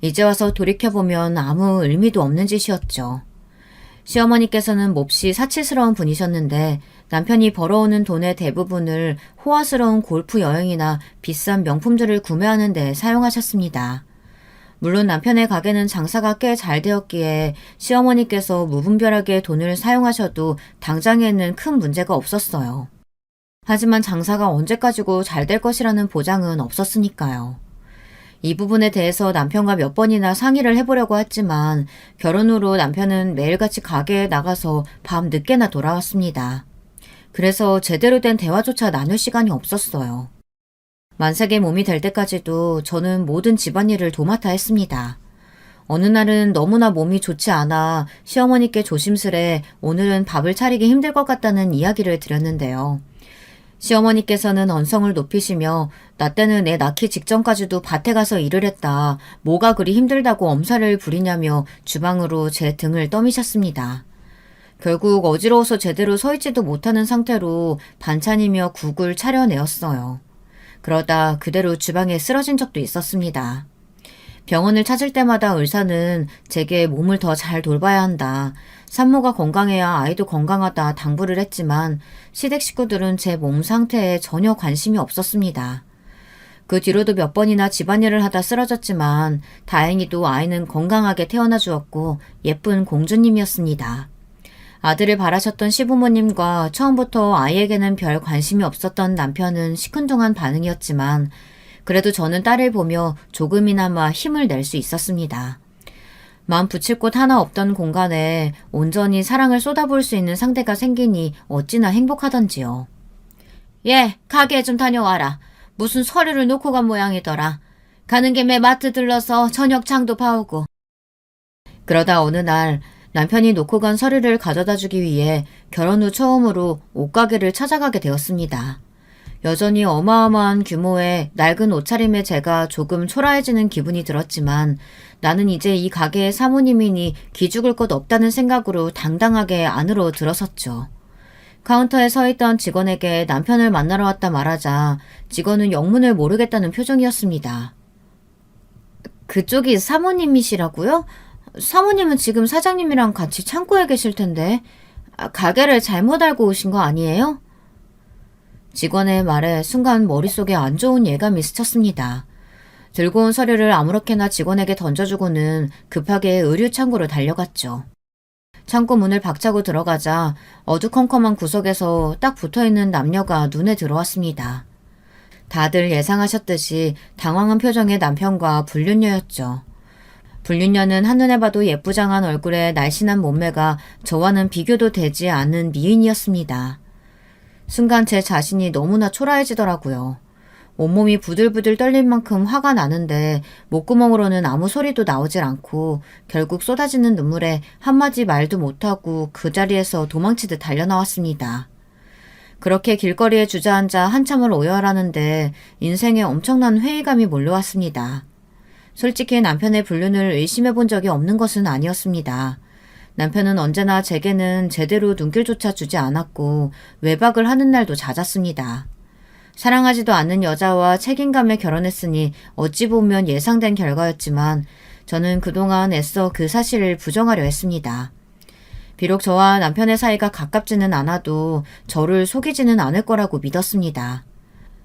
이제 와서 돌이켜보면 아무 의미도 없는 짓이었죠. 시어머니께서는 몹시 사치스러운 분이셨는데 남편이 벌어오는 돈의 대부분을 호화스러운 골프 여행이나 비싼 명품들을 구매하는 데 사용하셨습니다. 물론 남편의 가게는 장사가 꽤 잘 되었기에 시어머니께서 무분별하게 돈을 사용하셔도 당장에는 큰 문제가 없었어요. 하지만 장사가 언제까지고 잘 될 것이라는 보장은 없었으니까요. 이 부분에 대해서 남편과 몇 번이나 상의를 해보려고 했지만 결혼 후로 남편은 매일같이 가게에 나가서 밤 늦게나 돌아왔습니다. 그래서 제대로 된 대화조차 나눌 시간이 없었어요. 만삭의 몸이 될 때까지도 저는 모든 집안일을 도맡아 했습니다. 어느 날은 너무나 몸이 좋지 않아 시어머니께 조심스레 오늘은 밥을 차리기 힘들 것 같다는 이야기를 드렸는데요. 시어머니께서는 언성을 높이시며 나 때는 애 낳기 직전까지도 밭에 가서 일을 했다. 뭐가 그리 힘들다고 엄살을 부리냐며 주방으로 제 등을 떠미셨습니다. 결국 어지러워서 제대로 서 있지도 못하는 상태로 반찬이며 국을 차려내었어요. 그러다 그대로 주방에 쓰러진 적도 있었습니다. 병원을 찾을 때마다 의사는 제게 몸을 더 잘 돌봐야 한다. 산모가 건강해야 아이도 건강하다 당부를 했지만 시댁 식구들은 제 몸 상태에 전혀 관심이 없었습니다. 그 뒤로도 몇 번이나 집안일을 하다 쓰러졌지만 다행히도 아이는 건강하게 태어나 주었고 예쁜 공주님이었습니다. 아들을 바라셨던 시부모님과 처음부터 아이에게는 별 관심이 없었던 남편은 시큰둥한 반응이었지만 그래도 저는 딸을 보며 조금이나마 힘을 낼 수 있었습니다. 마음 붙일 곳 하나 없던 공간에 온전히 사랑을 쏟아부을 수 있는 상대가 생기니 어찌나 행복하던지요. 예, 가게에 좀 다녀와라. 무슨 서류를 놓고 간 모양이더라. 가는 김에 마트 들러서 저녁 장도 봐오고. 그러다 어느 날 남편이 놓고 간 서류를 가져다 주기 위해 결혼 후 처음으로 옷가게를 찾아가게 되었습니다. 여전히 어마어마한 규모의 낡은 옷차림에 제가 조금 초라해지는 기분이 들었지만 나는 이제 이 가게의 사모님이니 기죽을 것 없다는 생각으로 당당하게 안으로 들어섰죠. 카운터에 서 있던 직원에게 남편을 만나러 왔다 말하자 직원은 영문을 모르겠다는 표정이었습니다. 그쪽이 사모님이시라고요? 사모님은 지금 사장님이랑 같이 창고에 계실 텐데. 가게를 잘못 알고 오신 거 아니에요? 직원의 말에 순간 머릿속에 안 좋은 예감이 스쳤습니다. 들고 온 서류를 아무렇게나 직원에게 던져주고는 급하게 의류 창고로 달려갔죠. 창고 문을 박차고 들어가자 어두컴컴한 구석에서 딱 붙어있는 남녀가 눈에 들어왔습니다. 다들 예상하셨듯이 당황한 표정의 남편과 불륜녀였죠. 불륜녀는 한눈에 봐도 예쁘장한 얼굴에 날씬한 몸매가 저와는 비교도 되지 않은 미인이었습니다. 순간 제 자신이 너무나 초라해지더라고요. 온몸이 부들부들 떨릴 만큼 화가 나는데 목구멍으로는 아무 소리도 나오질 않고 결국 쏟아지는 눈물에 한마디 말도 못하고 그 자리에서 도망치듯 달려나왔습니다. 그렇게 길거리에 주저앉아 한참을 오열하는데 인생에 엄청난 회의감이 몰려왔습니다. 솔직히 남편의 불륜을 의심해 본 적이 없는 것은 아니었습니다. 남편은 언제나 제게는 제대로 눈길조차 주지 않았고 외박을 하는 날도 잦았습니다. 사랑하지도 않는 여자와 책임감에 결혼했으니 어찌 보면 예상된 결과였지만 저는 그동안 애써 그 사실을 부정하려 했습니다. 비록 저와 남편의 사이가 가깝지는 않아도 저를 속이지는 않을 거라고 믿었습니다.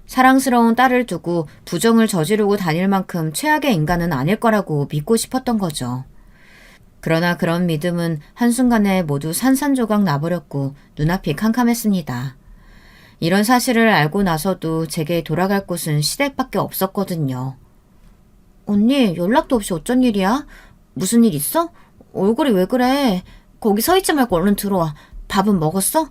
사랑스러운 딸을 두고 부정을 저지르고 다닐 만큼 최악의 인간은 아닐 거라고 믿고 싶었던 거죠. 그러나 그런 믿음은 한순간에 모두 산산조각 나버렸고 눈앞이 캄캄했습니다. 이런 사실을 알고 나서도 제게 돌아갈 곳은 시댁밖에 없었거든요. 언니, 연락도 없이 어쩐 일이야? 무슨 일 있어? 얼굴이 왜 그래? 거기 서 있지 말고 얼른 들어와. 밥은 먹었어?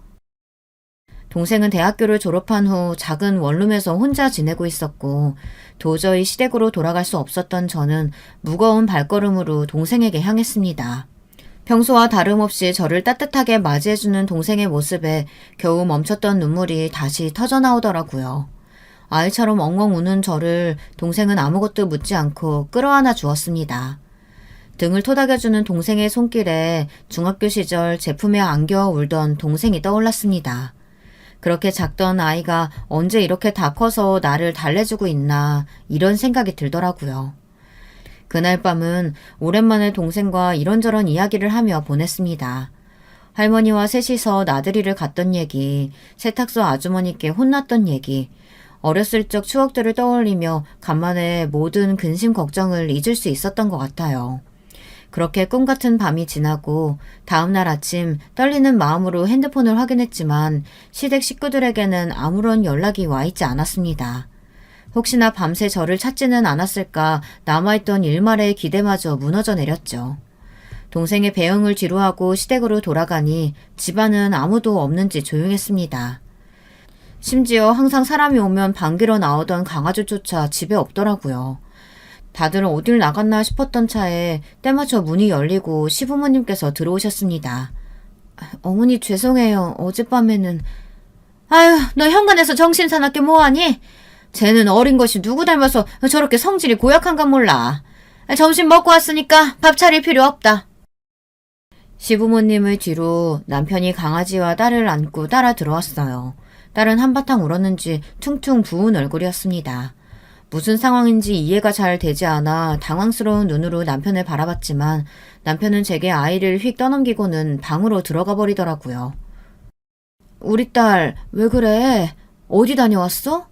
동생은 대학교를 졸업한 후 작은 원룸에서 혼자 지내고 있었고 도저히 시댁으로 돌아갈 수 없었던 저는 무거운 발걸음으로 동생에게 향했습니다. 평소와 다름없이 저를 따뜻하게 맞이해주는 동생의 모습에 겨우 멈췄던 눈물이 다시 터져나오더라고요. 아이처럼 엉엉 우는 저를 동생은 아무것도 묻지 않고 끌어안아 주었습니다. 등을 토닥여주는 동생의 손길에 중학교 시절 제품에 안겨 울던 동생이 떠올랐습니다. 그렇게 작던 아이가 언제 이렇게 다 커서 나를 달래주고 있나 이런 생각이 들더라고요. 그날 밤은 오랜만에 동생과 이런저런 이야기를 하며 보냈습니다. 할머니와 셋이서 나들이를 갔던 얘기, 세탁소 아주머니께 혼났던 얘기, 어렸을 적 추억들을 떠올리며 간만에 모든 근심 걱정을 잊을 수 있었던 것 같아요. 그렇게 꿈같은 밤이 지나고 다음날 아침 떨리는 마음으로 핸드폰을 확인했지만 시댁 식구들에게는 아무런 연락이 와 있지 않았습니다. 혹시나 밤새 저를 찾지는 않았을까 남아있던 일말의 기대마저 무너져 내렸죠. 동생의 배웅을 뒤로하고 시댁으로 돌아가니 집안은 아무도 없는지 조용했습니다. 심지어 항상 사람이 오면 반기러 나오던 강아지조차 집에 없더라고요. 다들 어딜 나갔나 싶었던 차에 때마쳐 문이 열리고 시부모님께서 들어오셨습니다. 어머니 죄송해요. 어젯밤에는... 아유, 너 현관에서 정신 사납게 뭐하니? 쟤는 어린 것이 누구 닮아서 저렇게 성질이 고약한가 몰라. 점심 먹고 왔으니까 밥 차릴 필요 없다. 시부모님의 뒤로 남편이 강아지와 딸을 안고 따라 들어왔어요. 딸은 한바탕 울었는지 퉁퉁 부은 얼굴이었습니다. 무슨 상황인지 이해가 잘 되지 않아 당황스러운 눈으로 남편을 바라봤지만 남편은 제게 아이를 휙 떠넘기고는 방으로 들어가 버리더라고요. 우리 딸, 왜 그래? 어디 다녀왔어?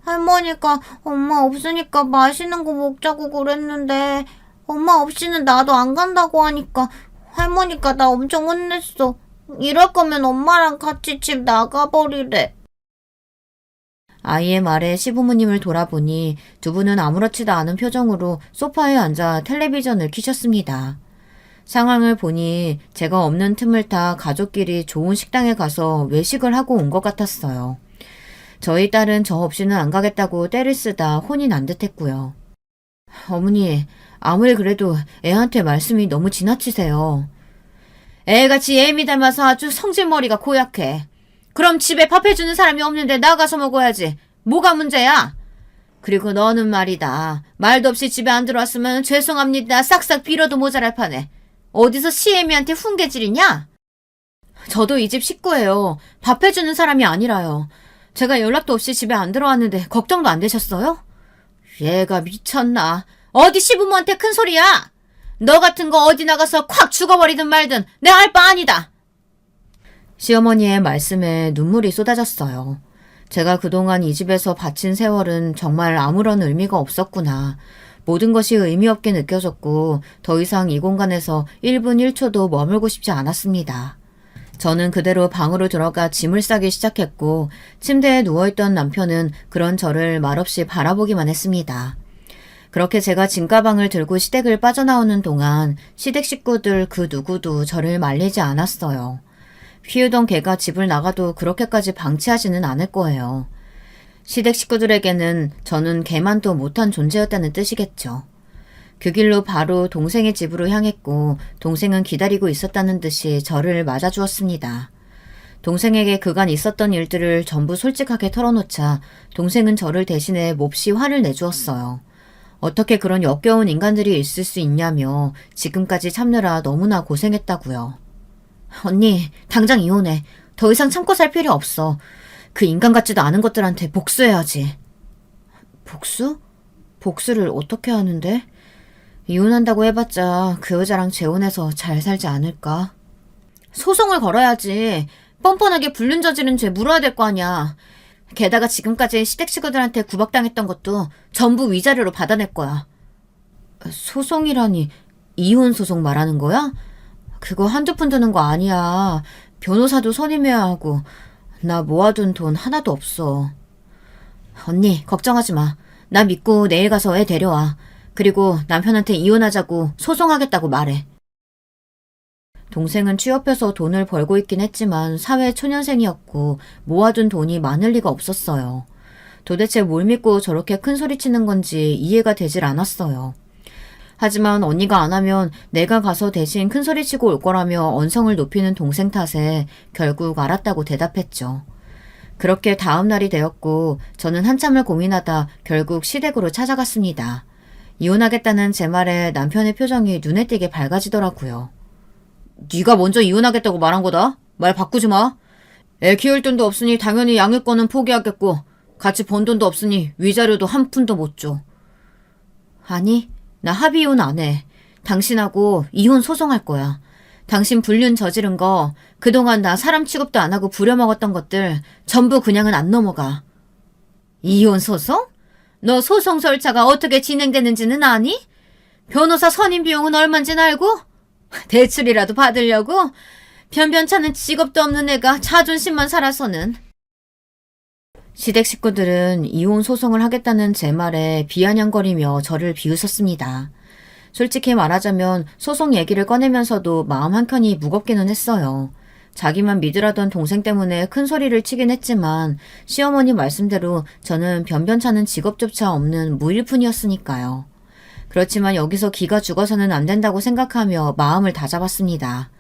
할머니가 엄마 없으니까 맛있는 거 먹자고 그랬는데 엄마 없이는 나도 안 간다고 하니까 할머니가 나 엄청 혼냈어. 이럴 거면 엄마랑 같이 집 나가버리래. 아이의 말에 시부모님을 돌아보니 두 분은 아무렇지도 않은 표정으로 소파에 앉아 텔레비전을 켜셨습니다. 상황을 보니 제가 없는 틈을 타 가족끼리 좋은 식당에 가서 외식을 하고 온 것 같았어요. 저희 딸은 저 없이는 안 가겠다고 떼를 쓰다 혼이 난 듯했고요. 어머니, 아무리 그래도 애한테 말씀이 너무 지나치세요. 애같이 애미 닮아서 아주 성질머리가 고약해. 그럼 집에 밥 해주는 사람이 없는데 나가서 먹어야지. 뭐가 문제야? 그리고 너는 말이다. 말도 없이 집에 안 들어왔으면 죄송합니다. 싹싹 빌어도 모자랄 판에. 어디서 시애미한테 훈계질이냐? 저도 이 집 식구예요. 밥 해주는 사람이 아니라요. 제가 연락도 없이 집에 안 들어왔는데 걱정도 안 되셨어요? 얘가 미쳤나? 어디 시부모한테 큰 소리야? 너 같은 거 어디 나가서 콱 죽어버리든 말든 내 알 바 아니다. 시어머니의 말씀에 눈물이 쏟아졌어요. 제가 그동안 이 집에서 바친 세월은 정말 아무런 의미가 없었구나. 모든 것이 의미 없게 느껴졌고 더 이상 이 공간에서 1분 1초도 머물고 싶지 않았습니다. 저는 그대로 방으로 들어가 짐을 싸기 시작했고 침대에 누워있던 남편은 그런 저를 말없이 바라보기만 했습니다. 그렇게 제가 짐가방을 들고 시댁을 빠져나오는 동안 시댁 식구들 그 누구도 저를 말리지 않았어요. 피우던 개가 집을 나가도 그렇게까지 방치하지는 않을 거예요. 시댁 식구들에게는 저는 개만도 못한 존재였다는 뜻이겠죠. 그 길로 바로 동생의 집으로 향했고 동생은 기다리고 있었다는 듯이 저를 맞아주었습니다. 동생에게 그간 있었던 일들을 전부 솔직하게 털어놓자 동생은 저를 대신해 몹시 화를 내주었어요. 어떻게 그런 역겨운 인간들이 있을 수 있냐며 지금까지 참느라 너무나 고생했다고요. 언니, 당장 이혼해. 더 이상 참고 살 필요 없어. 그 인간 같지도 않은 것들한테 복수해야지. 복수? 복수를 어떻게 하는데? 이혼한다고 해봤자 그 여자랑 재혼해서 잘 살지 않을까? 소송을 걸어야지. 뻔뻔하게 불륜 저지른 죄 물어야 될 거 아니야. 게다가 지금까지 시댁 식구들한테 구박당했던 것도 전부 위자료로 받아낼 거야. 소송이라니 이혼 소송 말하는 거야? 그거 한두 푼 드는 거 아니야. 변호사도 선임해야 하고 나 모아둔 돈 하나도 없어. 언니 걱정하지 마. 나 믿고 내일 가서 애 데려와. 그리고 남편한테 이혼하자고 소송하겠다고 말해. 동생은 취업해서 돈을 벌고 있긴 했지만 사회 초년생이었고 모아둔 돈이 많을 리가 없었어요. 도대체 뭘 믿고 저렇게 큰 소리 치는 건지 이해가 되질 않았어요. 하지만 언니가 안 하면 내가 가서 대신 큰 소리 치고 올 거라며 언성을 높이는 동생 탓에 결국 알았다고 대답했죠. 그렇게 다음 날이 되었고 저는 한참을 고민하다 결국 시댁으로 찾아갔습니다. 이혼하겠다는 제 말에 남편의 표정이 눈에 띄게 밝아지더라고요. 네가 먼저 이혼하겠다고 말한 거다. 말 바꾸지 마. 애 키울 돈도 없으니 당연히 양육권은 포기하겠고 같이 번 돈도 없으니 위자료도 한 푼도 못 줘. 아니, 나 합의 이혼 안 해. 당신하고 이혼 소송할 거야. 당신 불륜 저지른 거 그동안 나 사람 취급도 안 하고 부려먹었던 것들 전부 그냥은 안 넘어가. 이혼 소송? 너 소송 절차가 어떻게 진행되는지는 아니? 변호사 선임 비용은 얼만지는 알고? 대출이라도 받으려고? 변변찮은 직업도 없는 애가 자존심만 살아서는. 시댁 식구들은 이혼 소송을 하겠다는 제 말에 비아냥거리며 저를 비웃었습니다. 솔직히 말하자면 소송 얘기를 꺼내면서도 마음 한켠이 무겁기는 했어요. 자기만 믿으라던 동생 때문에 큰 소리를 치긴 했지만 시어머니 말씀대로 저는 변변찮은 직업조차 없는 무일푼이었으니까요. 그렇지만 여기서 기가 죽어서는 안 된다고 생각하며 마음을 다잡았습니다.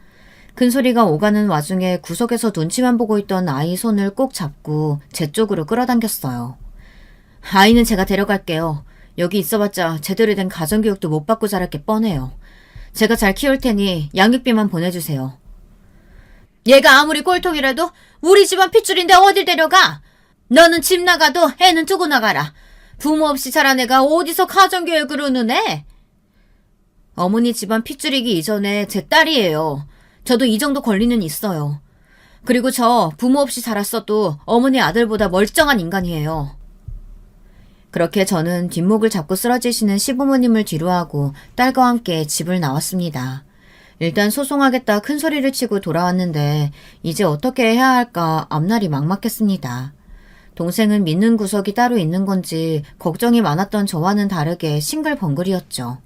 큰 소리가 오가는 와중에 구석에서 눈치만 보고 있던 아이 손을 꼭 잡고 제 쪽으로 끌어당겼어요. 아이는 제가 데려갈게요. 여기 있어봤자 제대로 된 가정교육도 못 받고 자랄 게 뻔해요. 제가 잘 키울 테니 양육비만 보내주세요. 얘가 아무리 꼴통이라도 우리 집안 핏줄인데 어딜 데려가? 너는 집 나가도 애는 두고 나가라. 부모 없이 자란 애가 어디서 가정교육을 우는애? 어머니 집안 핏줄이기 이전에 제 딸이에요. 저도 이 정도 권리는 있어요. 그리고 저 부모 없이 자랐어도 어머니 아들보다 멀쩡한 인간이에요. 그렇게 저는 뒷목을 잡고 쓰러지시는 시부모님을 뒤로하고 딸과 함께 집을 나왔습니다. 일단 소송하겠다 큰 소리를 치고 돌아왔는데 이제 어떻게 해야 할까 앞날이 막막했습니다. 동생은 믿는 구석이 따로 있는 건지 걱정이 많았던 저와는 다르게 싱글벙글이었죠.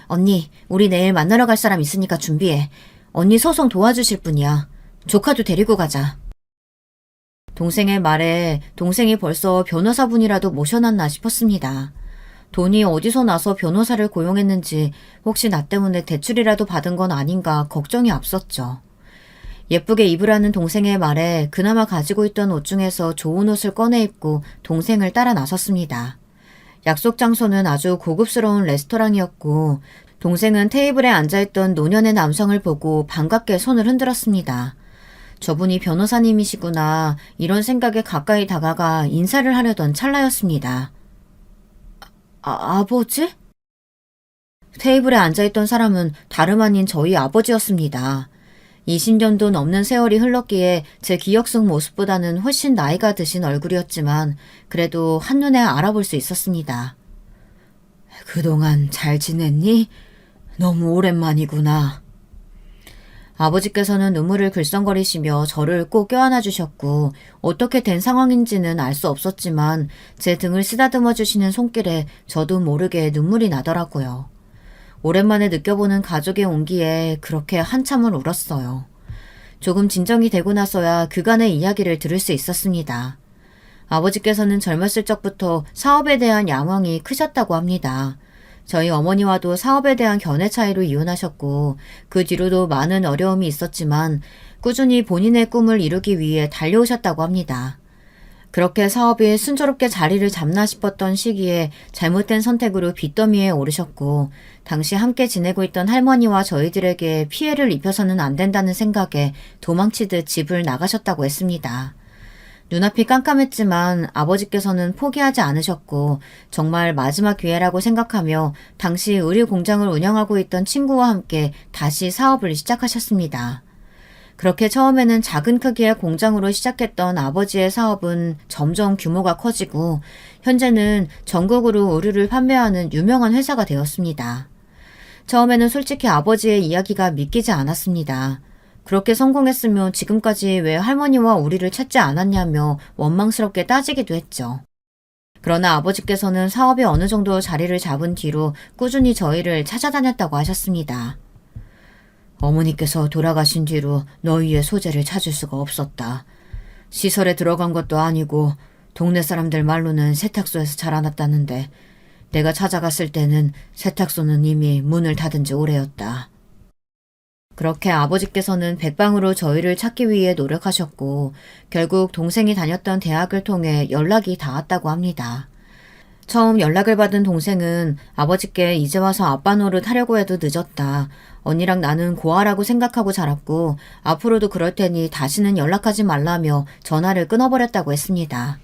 언니, 우리 내일 만나러 갈 사람 있으니까 준비해. 언니 소송 도와주실 분이야. 조카도 데리고 가자. 동생의 말에 동생이 벌써 변호사분이라도 모셔놨나 싶었습니다. 돈이 어디서 나서 변호사를 고용했는지 혹시 나 때문에 대출이라도 받은 건 아닌가 걱정이 앞섰죠. 예쁘게 입으라는 동생의 말에 그나마 가지고 있던 옷 중에서 좋은 옷을 꺼내 입고 동생을 따라 나섰습니다. 약속 장소는 아주 고급스러운 레스토랑이었고 동생은 테이블에 앉아있던 노년의 남성을 보고 반갑게 손을 흔들었습니다. 저분이 변호사님이시구나 이런 생각에 가까이 다가가 인사를 하려던 찰나였습니다. 아버지? 테이블에 앉아있던 사람은 다름 아닌 저희 아버지였습니다. 20년도 넘는 세월이 흘렀기에 제 기억 속 모습보다는 훨씬 나이가 드신 얼굴이었지만 그래도 한눈에 알아볼 수 있었습니다. 그동안 잘 지냈니? 너무 오랜만이구나. 아버지께서는 눈물을 글썽거리시며 저를 꼭 껴안아 주셨고 어떻게 된 상황인지는 알 수 없었지만 제 등을 쓰다듬어 주시는 손길에 저도 모르게 눈물이 나더라고요. 오랜만에 느껴보는 가족의 온기에 그렇게 한참을 울었어요. 조금 진정이 되고 나서야 그간의 이야기를 들을 수 있었습니다. 아버지께서는 젊었을 적부터 사업에 대한 야망이 크셨다고 합니다. 저희 어머니와도 사업에 대한 견해 차이로 이혼하셨고 그 뒤로도 많은 어려움이 있었지만 꾸준히 본인의 꿈을 이루기 위해 달려오셨다고 합니다. 그렇게 사업이 순조롭게 자리를 잡나 싶었던 시기에 잘못된 선택으로 빚더미에 오르셨고 당시 함께 지내고 있던 할머니와 저희들에게 피해를 입혀서는 안 된다는 생각에 도망치듯 집을 나가셨다고 했습니다. 눈앞이 깜깜했지만 아버지께서는 포기하지 않으셨고 정말 마지막 기회라고 생각하며 당시 의류 공장을 운영하고 있던 친구와 함께 다시 사업을 시작하셨습니다. 그렇게 처음에는 작은 크기의 공장으로 시작했던 아버지의 사업은 점점 규모가 커지고 현재는 전국으로 의류를 판매하는 유명한 회사가 되었습니다. 처음에는 솔직히 아버지의 이야기가 믿기지 않았습니다. 그렇게 성공했으면 지금까지 왜 할머니와 우리를 찾지 않았냐며 원망스럽게 따지기도 했죠. 그러나 아버지께서는 사업이 어느 정도 자리를 잡은 뒤로 꾸준히 저희를 찾아다녔다고 하셨습니다. 어머니께서 돌아가신 뒤로 너희의 소재를 찾을 수가 없었다. 시설에 들어간 것도 아니고 동네 사람들 말로는 세탁소에서 자라났다는데 내가 찾아갔을 때는 세탁소는 이미 문을 닫은 지 오래였다. 그렇게 아버지께서는 백방으로 저희를 찾기 위해 노력하셨고 결국 동생이 다녔던 대학을 통해 연락이 닿았다고 합니다. 처음 연락을 받은 동생은 아버지께 이제 와서 아빠 노릇 하려고 해도 늦었다. 언니랑 나는 고아라고 생각하고 자랐고 앞으로도 그럴 테니 다시는 연락하지 말라며 전화를 끊어버렸다고 했습니다.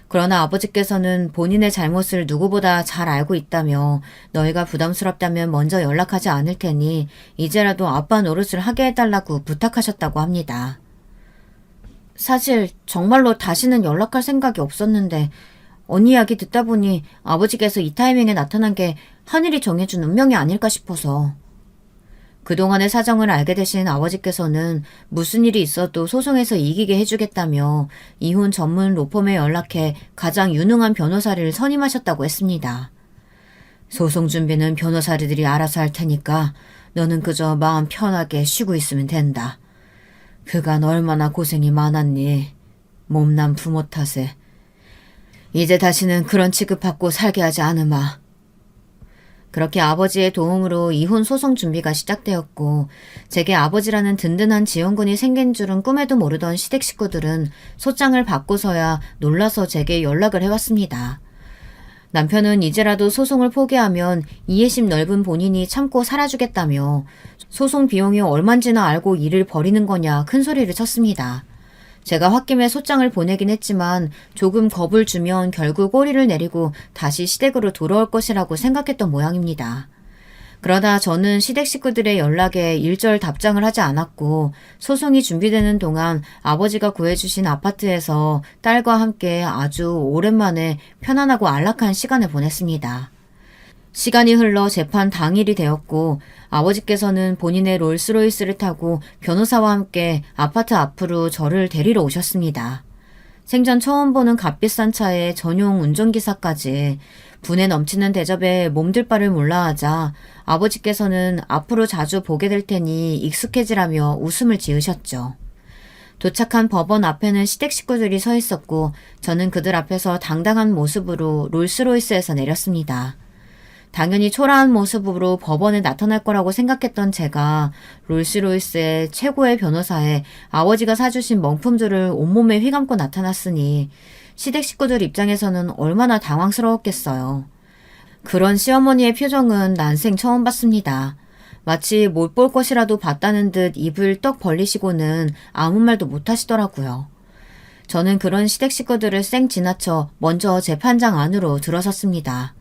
그러나 아버지께서는 본인의 잘못을 누구보다 잘 알고 있다며 너희가 부담스럽다면 먼저 연락하지 않을 테니 이제라도 아빠 노릇을 하게 해달라고 부탁하셨다고 합니다. 사실 정말로 다시는 연락할 생각이 없었는데 언니 이야기 듣다 보니 아버지께서 이 타이밍에 나타난 게 하늘이 정해준 운명이 아닐까 싶어서. 그동안의 사정을 알게 되신 아버지께서는 무슨 일이 있어도 소송에서 이기게 해주겠다며 이혼 전문 로펌에 연락해 가장 유능한 변호사를 선임하셨다고 했습니다. 소송 준비는 변호사들이 알아서 할 테니까 너는 그저 마음 편하게 쉬고 있으면 된다. 그간 얼마나 고생이 많았니. 몸난 부모 탓에. 이제 다시는 그런 취급받고 살게 하지 않으마. 그렇게 아버지의 도움으로 이혼 소송 준비가 시작되었고 제게 아버지라는 든든한 지원군이 생긴 줄은 꿈에도 모르던 시댁 식구들은 소장을 받고서야 놀라서 제게 연락을 해왔습니다. 남편은 이제라도 소송을 포기하면 이해심 넓은 본인이 참고 살아주겠다며 소송 비용이 얼만지나 알고 일을 벌이는 거냐 큰 소리를 쳤습니다. 제가 홧김에 소장을 보내긴 했지만 조금 겁을 주면 결국 꼬리를 내리고 다시 시댁으로 돌아올 것이라고 생각했던 모양입니다. 그러다 저는 시댁 식구들의 연락에 일절 답장을 하지 않았고 소송이 준비되는 동안 아버지가 구해주신 아파트에서 딸과 함께 아주 오랜만에 편안하고 안락한 시간을 보냈습니다. 시간이 흘러 재판 당일이 되었고 아버지께서는 본인의 롤스로이스를 타고 변호사와 함께 아파트 앞으로 저를 데리러 오셨습니다. 생전 처음 보는 값비싼 차에 전용 운전기사까지 분에 넘치는 대접에 몸둘 바를 몰라 하자 아버지께서는 앞으로 자주 보게 될 테니 익숙해지라며 웃음을 지으셨죠. 도착한 법원 앞에는 시댁 식구들이 서 있었고 저는 그들 앞에서 당당한 모습으로 롤스로이스에서 내렸습니다. 당연히 초라한 모습으로 법원에 나타날 거라고 생각했던 제가 롤스로이스의 최고의 변호사에 아버지가 사주신 명품들을 온몸에 휘감고 나타났으니 시댁 식구들 입장에서는 얼마나 당황스러웠겠어요. 그런 시어머니의 표정은 난생 처음 봤습니다. 마치 못 볼 것이라도 봤다는 듯 입을 떡 벌리시고는 아무 말도 못 하시더라고요. 저는 그런 시댁 식구들을 쌩 지나쳐 먼저 재판장 안으로 들어섰습니다.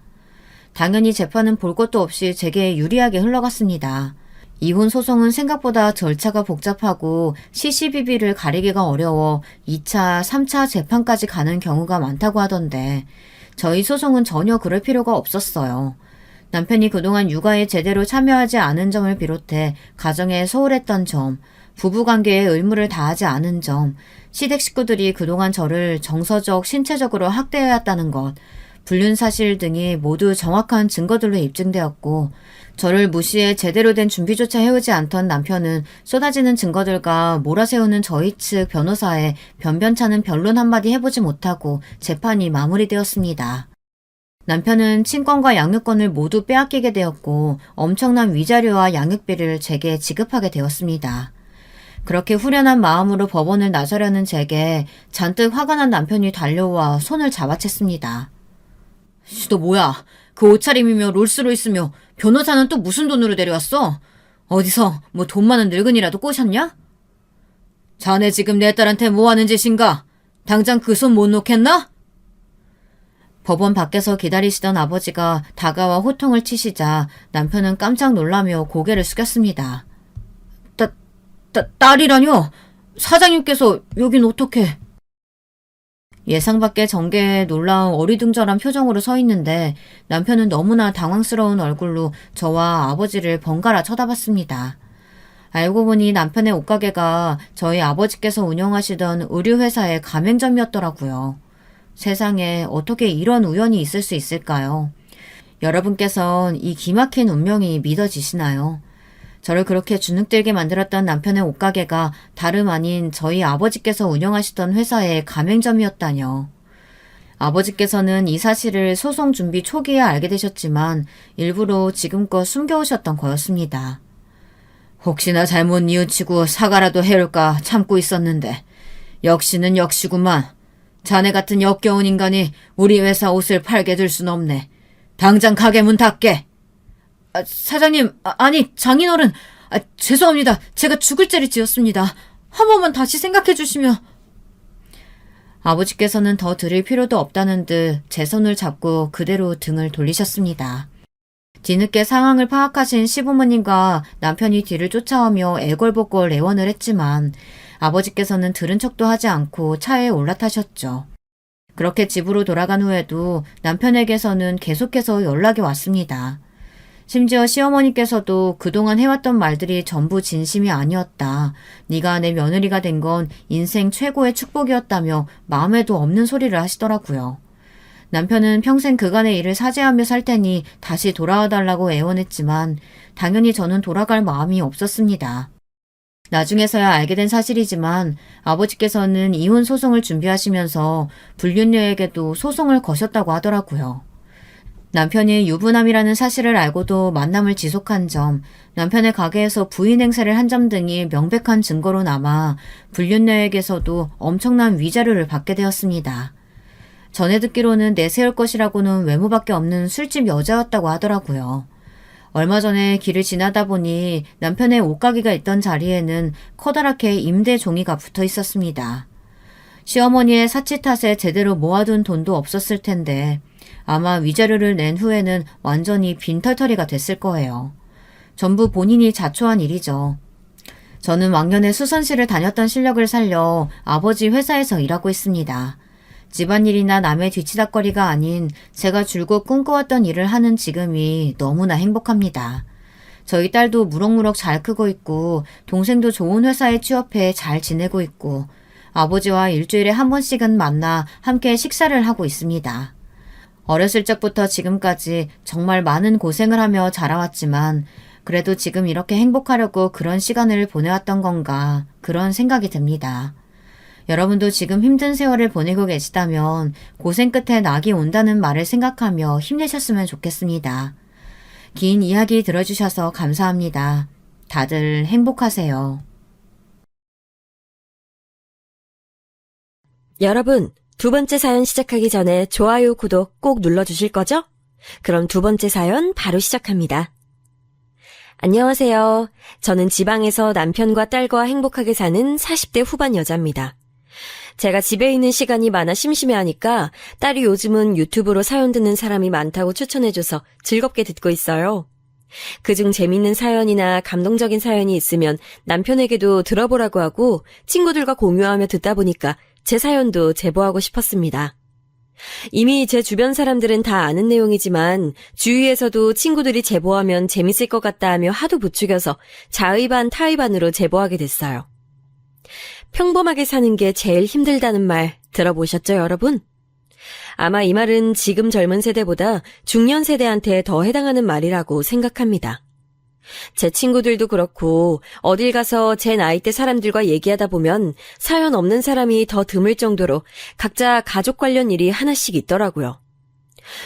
당연히 재판은 볼 것도 없이 제게 유리하게 흘러갔습니다. 이혼 소송은 생각보다 절차가 복잡하고 시시비비를 가리기가 어려워 2차, 3차 재판까지 가는 경우가 많다고 하던데 저희 소송은 전혀 그럴 필요가 없었어요. 남편이 그동안 육아에 제대로 참여하지 않은 점을 비롯해 가정에 소홀했던 점, 부부관계에 의무를 다하지 않은 점, 시댁 식구들이 그동안 저를 정서적, 신체적으로 학대해왔다는 것, 불륜 사실 등이 모두 정확한 증거들로 입증되었고 저를 무시해 제대로 된 준비조차 해오지 않던 남편은 쏟아지는 증거들과 몰아세우는 저희 측 변호사의 변변찮은 변론 한마디 해보지 못하고 재판이 마무리되었습니다. 남편은 친권과 양육권을 모두 빼앗기게 되었고 엄청난 위자료와 양육비를 제게 지급하게 되었습니다. 그렇게 후련한 마음으로 법원을 나서려는 제게 잔뜩 화가 난 남편이 달려와 손을 잡아챘습니다. 너 뭐야? 그 옷차림이며 롤스로이스며 변호사는 또 무슨 돈으로 데려왔어? 어디서 뭐 돈 많은 늙은이라도 꼬셨냐? 자네 지금 내 딸한테 뭐 하는 짓인가? 당장 그 손 못 놓겠나? 법원 밖에서 기다리시던 아버지가 다가와 호통을 치시자 남편은 깜짝 놀라며 고개를 숙였습니다. 딸이라뇨? 사장님께서 여긴 어떻게? 예상 밖의 전개에 놀라운 어리둥절한 표정으로 서 있는데 남편은 너무나 당황스러운 얼굴로 저와 아버지를 번갈아 쳐다봤습니다. 알고 보니 남편의 옷가게가 저희 아버지께서 운영하시던 의류회사의 가맹점이었더라고요. 세상에 어떻게 이런 우연이 있을 수 있을까요? 여러분께선 이 기막힌 운명이 믿어지시나요? 저를 그렇게 주눅들게 만들었던 남편의 옷가게가 다름 아닌 저희 아버지께서 운영하시던 회사의 가맹점이었다뇨. 아버지께서는 이 사실을 소송 준비 초기에 알게 되셨지만 일부러 지금껏 숨겨오셨던 거였습니다. 혹시나 잘못 뉘우치고 사과라도 해올까 참고 있었는데 역시는 역시구만. 자네 같은 역겨운 인간이 우리 회사 옷을 팔게 될 순 없네. 당장 가게 문 닫게. 사장님, 아니 장인어른, 죄송합니다. 제가 죽을 죄를 지었습니다. 한 번만 다시 생각해 주시면. 아버지께서는 더 드릴 필요도 없다는 듯 제 손을 잡고 그대로 등을 돌리셨습니다. 뒤늦게 상황을 파악하신 시부모님과 남편이 뒤를 쫓아오며 애걸복걸 애원을 했지만 아버지께서는 들은 척도 하지 않고 차에 올라타셨죠. 그렇게 집으로 돌아간 후에도 남편에게서는 계속해서 연락이 왔습니다. 심지어 시어머니께서도 그동안 해왔던 말들이 전부 진심이 아니었다. 네가 내 며느리가 된 건 인생 최고의 축복이었다며 마음에도 없는 소리를 하시더라고요. 남편은 평생 그간의 일을 사죄하며 살 테니 다시 돌아와달라고 애원했지만 당연히 저는 돌아갈 마음이 없었습니다. 나중에서야 알게 된 사실이지만 아버지께서는 이혼 소송을 준비하시면서 불륜녀에게도 소송을 거셨다고 하더라고요. 남편이 유부남이라는 사실을 알고도 만남을 지속한 점, 남편의 가게에서 부인 행세를 한 점 등이 명백한 증거로 남아 불륜녀에게서도 엄청난 위자료를 받게 되었습니다. 전에 듣기로는 내세울 것이라고는 외모밖에 없는 술집 여자였다고 하더라고요. 얼마 전에 길을 지나다 보니 남편의 옷가게가 있던 자리에는 커다랗게 임대 종이가 붙어 있었습니다. 시어머니의 사치 탓에 제대로 모아둔 돈도 없었을 텐데 아마 위자료를 낸 후에는 완전히 빈털터리가 됐을 거예요. 전부 본인이 자초한 일이죠. 저는 왕년에 수선실을 다녔던 실력을 살려 아버지 회사에서 일하고 있습니다. 집안일이나 남의 뒤치다거리가 아닌 제가 줄곧 꿈꿔왔던 일을 하는 지금이 너무나 행복합니다. 저희 딸도 무럭무럭 잘 크고 있고 동생도 좋은 회사에 취업해 잘 지내고 있고 아버지와 일주일에 한 번씩은 만나 함께 식사를 하고 있습니다. 어렸을 적부터 지금까지 정말 많은 고생을 하며 자라왔지만 그래도 지금 이렇게 행복하려고 그런 시간을 보내왔던 건가 그런 생각이 듭니다. 여러분도 지금 힘든 세월을 보내고 계시다면 고생 끝에 낙이 온다는 말을 생각하며 힘내셨으면 좋겠습니다. 긴 이야기 들어주셔서 감사합니다. 다들 행복하세요. 여러분, 두 번째 사연 시작하기 전에 좋아요, 구독 꼭 눌러주실 거죠? 그럼 두 번째 사연 바로 시작합니다. 안녕하세요. 저는 지방에서 남편과 딸과 행복하게 사는 40대 후반 여자입니다. 제가 집에 있는 시간이 많아 심심해하니까 딸이 요즘은 유튜브로 사연 듣는 사람이 많다고 추천해줘서 즐겁게 듣고 있어요. 그중 재밌는 사연이나 감동적인 사연이 있으면 남편에게도 들어보라고 하고 친구들과 공유하며 듣다 보니까 제 사연도 제보하고 싶었습니다. 이미 제 주변 사람들은 다 아는 내용이지만 주위에서도 친구들이 제보하면 재밌을 것 같다 하며 하도 부추겨서 자의반 타의반으로 제보하게 됐어요. 평범하게 사는 게 제일 힘들다는 말 들어보셨죠, 여러분? 아마 이 말은 지금 젊은 세대보다 중년 세대한테 더 해당하는 말이라고 생각합니다. 제 친구들도 그렇고 어딜 가서 제 나이대 사람들과 얘기하다 보면 사연 없는 사람이 더 드물 정도로 각자 가족 관련 일이 하나씩 있더라고요.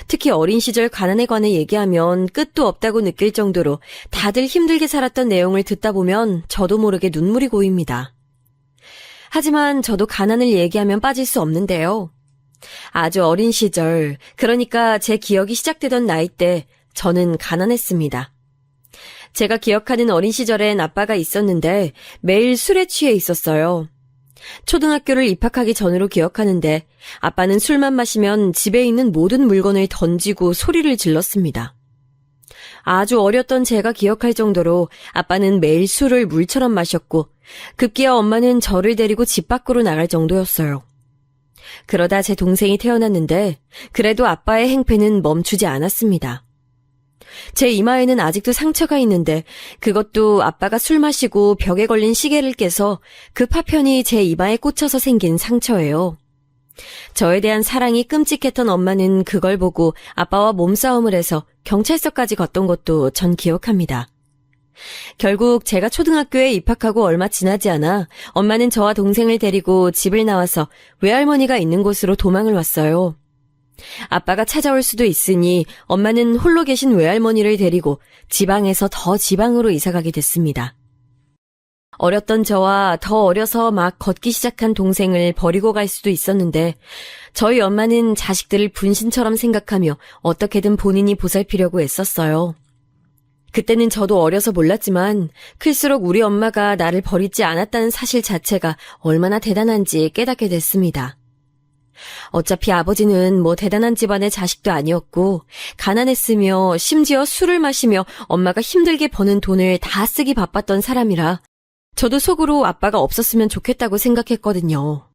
특히 어린 시절 가난에 관해 얘기하면 끝도 없다고 느낄 정도로 다들 힘들게 살았던 내용을 듣다 보면 저도 모르게 눈물이 고입니다. 하지만 저도 가난을 얘기하면 빠질 수 없는데요. 아주 어린 시절, 그러니까 제 기억이 시작되던 나이 때 저는 가난했습니다. 제가 기억하는 어린 시절엔 아빠가 있었는데 매일 술에 취해 있었어요. 초등학교를 입학하기 전으로 기억하는데 아빠는 술만 마시면 집에 있는 모든 물건을 던지고 소리를 질렀습니다. 아주 어렸던 제가 기억할 정도로 아빠는 매일 술을 물처럼 마셨고 급기야 엄마는 저를 데리고 집 밖으로 나갈 정도였어요. 그러다 제 동생이 태어났는데 그래도 아빠의 행패는 멈추지 않았습니다. 제 이마에는 아직도 상처가 있는데 그것도 아빠가 술 마시고 벽에 걸린 시계를 깨서 그 파편이 제 이마에 꽂혀서 생긴 상처예요. 저에 대한 사랑이 끔찍했던 엄마는 그걸 보고 아빠와 몸싸움을 해서 경찰서까지 갔던 것도 전 기억합니다. 결국 제가 초등학교에 입학하고 얼마 지나지 않아 엄마는 저와 동생을 데리고 집을 나와서 외할머니가 있는 곳으로 도망을 왔어요. 아빠가 찾아올 수도 있으니 엄마는 홀로 계신 외할머니를 데리고 지방에서 더 지방으로 이사가게 됐습니다. 어렸던 저와 더 어려서 막 걷기 시작한 동생을 버리고 갈 수도 있었는데 저희 엄마는 자식들을 분신처럼 생각하며 어떻게든 본인이 보살피려고 애썼어요. 그때는 저도 어려서 몰랐지만 클수록 우리 엄마가 나를 버리지 않았다는 사실 자체가 얼마나 대단한지 깨닫게 됐습니다. 어차피 아버지는 뭐 대단한 집안의 자식도 아니었고 가난했으며 심지어 술을 마시며 엄마가 힘들게 버는 돈을 다 쓰기 바빴던 사람이라 저도 속으로 아빠가 없었으면 좋겠다고 생각했거든요.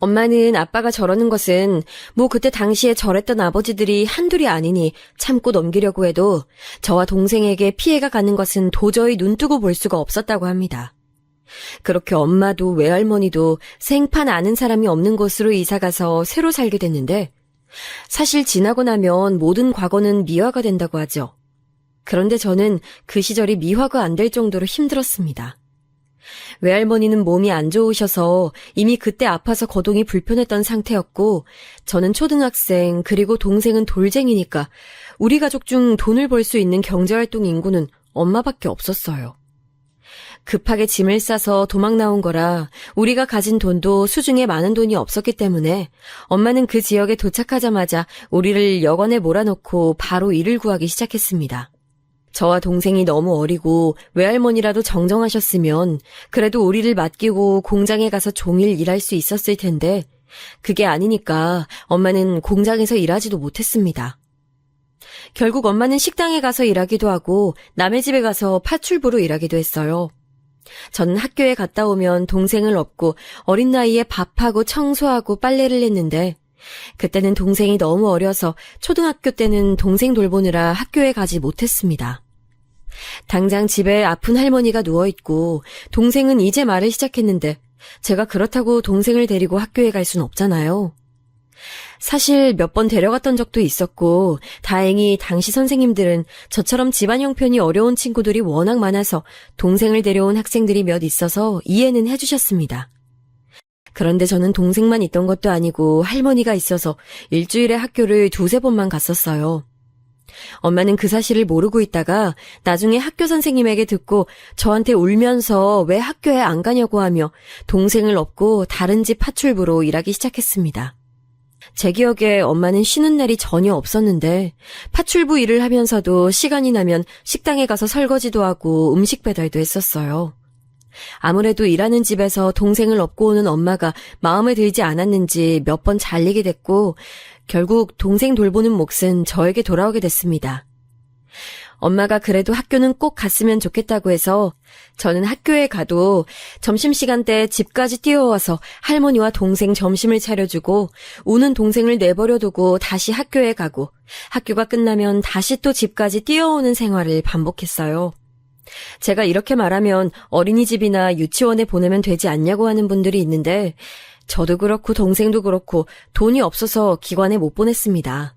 엄마는 아빠가 저러는 것은 뭐 그때 당시에 저랬던 아버지들이 한둘이 아니니 참고 넘기려고 해도 저와 동생에게 피해가 가는 것은 도저히 눈뜨고 볼 수가 없었다고 합니다. 그렇게 엄마도 외할머니도 생판 아는 사람이 없는 곳으로 이사가서 새로 살게 됐는데 사실 지나고 나면 모든 과거는 미화가 된다고 하죠. 그런데 저는 그 시절이 미화가 안 될 정도로 힘들었습니다. 외할머니는 몸이 안 좋으셔서 이미 그때 아파서 거동이 불편했던 상태였고 저는 초등학생 그리고 동생은 돌쟁이니까 우리 가족 중 돈을 벌 수 있는 경제활동 인구는 엄마밖에 없었어요. 급하게 짐을 싸서 도망 나온 거라 우리가 가진 돈도 수중에 많은 돈이 없었기 때문에 엄마는 그 지역에 도착하자마자 우리를 여관에 몰아넣고 바로 일을 구하기 시작했습니다. 저와 동생이 너무 어리고 외할머니라도 정정하셨으면 그래도 우리를 맡기고 공장에 가서 종일 일할 수 있었을 텐데 그게 아니니까 엄마는 공장에서 일하지도 못했습니다. 결국 엄마는 식당에 가서 일하기도 하고 남의 집에 가서 파출부로 일하기도 했어요. 저는 학교에 갔다 오면 동생을 업고 어린 나이에 밥하고 청소하고 빨래를 했는데 그때는 동생이 너무 어려서 초등학교 때는 동생 돌보느라 학교에 가지 못했습니다. 당장 집에 아픈 할머니가 누워있고 동생은 이제 말을 시작했는데 제가 그렇다고 동생을 데리고 학교에 갈 순 없잖아요. 사실 몇 번 데려갔던 적도 있었고 다행히 당시 선생님들은 저처럼 집안 형편이 어려운 친구들이 워낙 많아서 동생을 데려온 학생들이 몇 있어서 이해는 해주셨습니다. 그런데 저는 동생만 있던 것도 아니고 할머니가 있어서 일주일에 학교를 2-3번만 갔었어요. 엄마는 그 사실을 모르고 있다가 나중에 학교 선생님에게 듣고 저한테 울면서 왜 학교에 안 가냐고 하며 동생을 업고 다른 집 파출부로 일하기 시작했습니다. 제 기억에 엄마는 쉬는 날이 전혀 없었는데 파출부 일을 하면서도 시간이 나면 식당에 가서 설거지도 하고 음식 배달도 했었어요. 아무래도 일하는 집에서 동생을 업고 오는 엄마가 마음에 들지 않았는지 몇 번 잘리게 됐고 결국 동생 돌보는 몫은 저에게 돌아오게 됐습니다. 엄마가 그래도 학교는 꼭 갔으면 좋겠다고 해서 저는 학교에 가도 점심시간 때 집까지 뛰어와서 할머니와 동생 점심을 차려주고 우는 동생을 내버려두고 다시 학교에 가고 학교가 끝나면 다시 또 집까지 뛰어오는 생활을 반복했어요. 제가 이렇게 말하면 어린이집이나 유치원에 보내면 되지 않냐고 하는 분들이 있는데 저도 그렇고 동생도 그렇고 돈이 없어서 기관에 못 보냈습니다.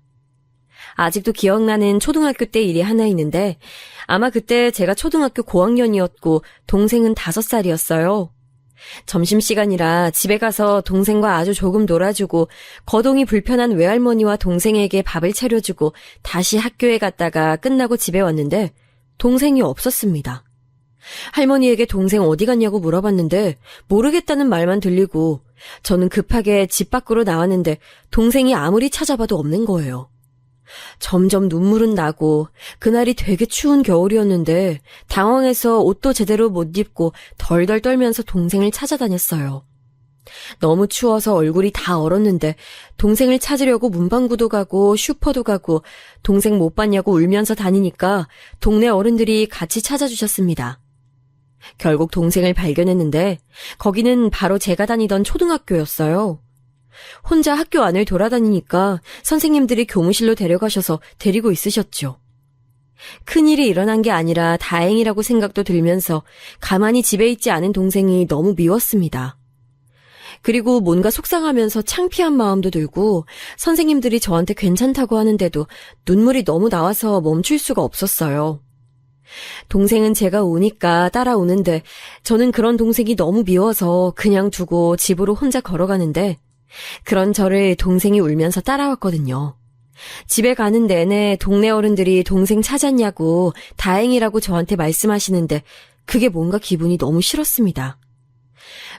아직도 기억나는 초등학교 때 일이 하나 있는데 아마 그때 제가 초등학교 고학년이었고 동생은 5살이었어요. 점심시간이라 집에 가서 동생과 아주 조금 놀아주고 거동이 불편한 외할머니와 동생에게 밥을 차려주고 다시 학교에 갔다가 끝나고 집에 왔는데 동생이 없었습니다. 할머니에게 동생 어디 갔냐고 물어봤는데 모르겠다는 말만 들리고 저는 급하게 집 밖으로 나왔는데 동생이 아무리 찾아봐도 없는 거예요. 점점 눈물은 나고 그날이 되게 추운 겨울이었는데 당황해서 옷도 제대로 못 입고 덜덜 떨면서 동생을 찾아다녔어요. 너무 추워서 얼굴이 다 얼었는데 동생을 찾으려고 문방구도 가고 슈퍼도 가고 동생 못 봤냐고 울면서 다니니까 동네 어른들이 같이 찾아주셨습니다. 결국 동생을 발견했는데 거기는 바로 제가 다니던 초등학교였어요. 혼자 학교 안을 돌아다니니까 선생님들이 교무실로 데려가셔서 데리고 있으셨죠. 큰일이 일어난 게 아니라 다행이라고 생각도 들면서 가만히 집에 있지 않은 동생이 너무 미웠습니다. 그리고 뭔가 속상하면서 창피한 마음도 들고 선생님들이 저한테 괜찮다고 하는데도 눈물이 너무 나와서 멈출 수가 없었어요. 동생은 제가 우니까 따라오는데 저는 그런 동생이 너무 미워서 그냥 두고 집으로 혼자 걸어가는데 그런 저를 동생이 울면서 따라왔거든요. 집에 가는 내내 동네 어른들이 동생 찾았냐고 다행이라고 저한테 말씀하시는데 그게 뭔가 기분이 너무 싫었습니다.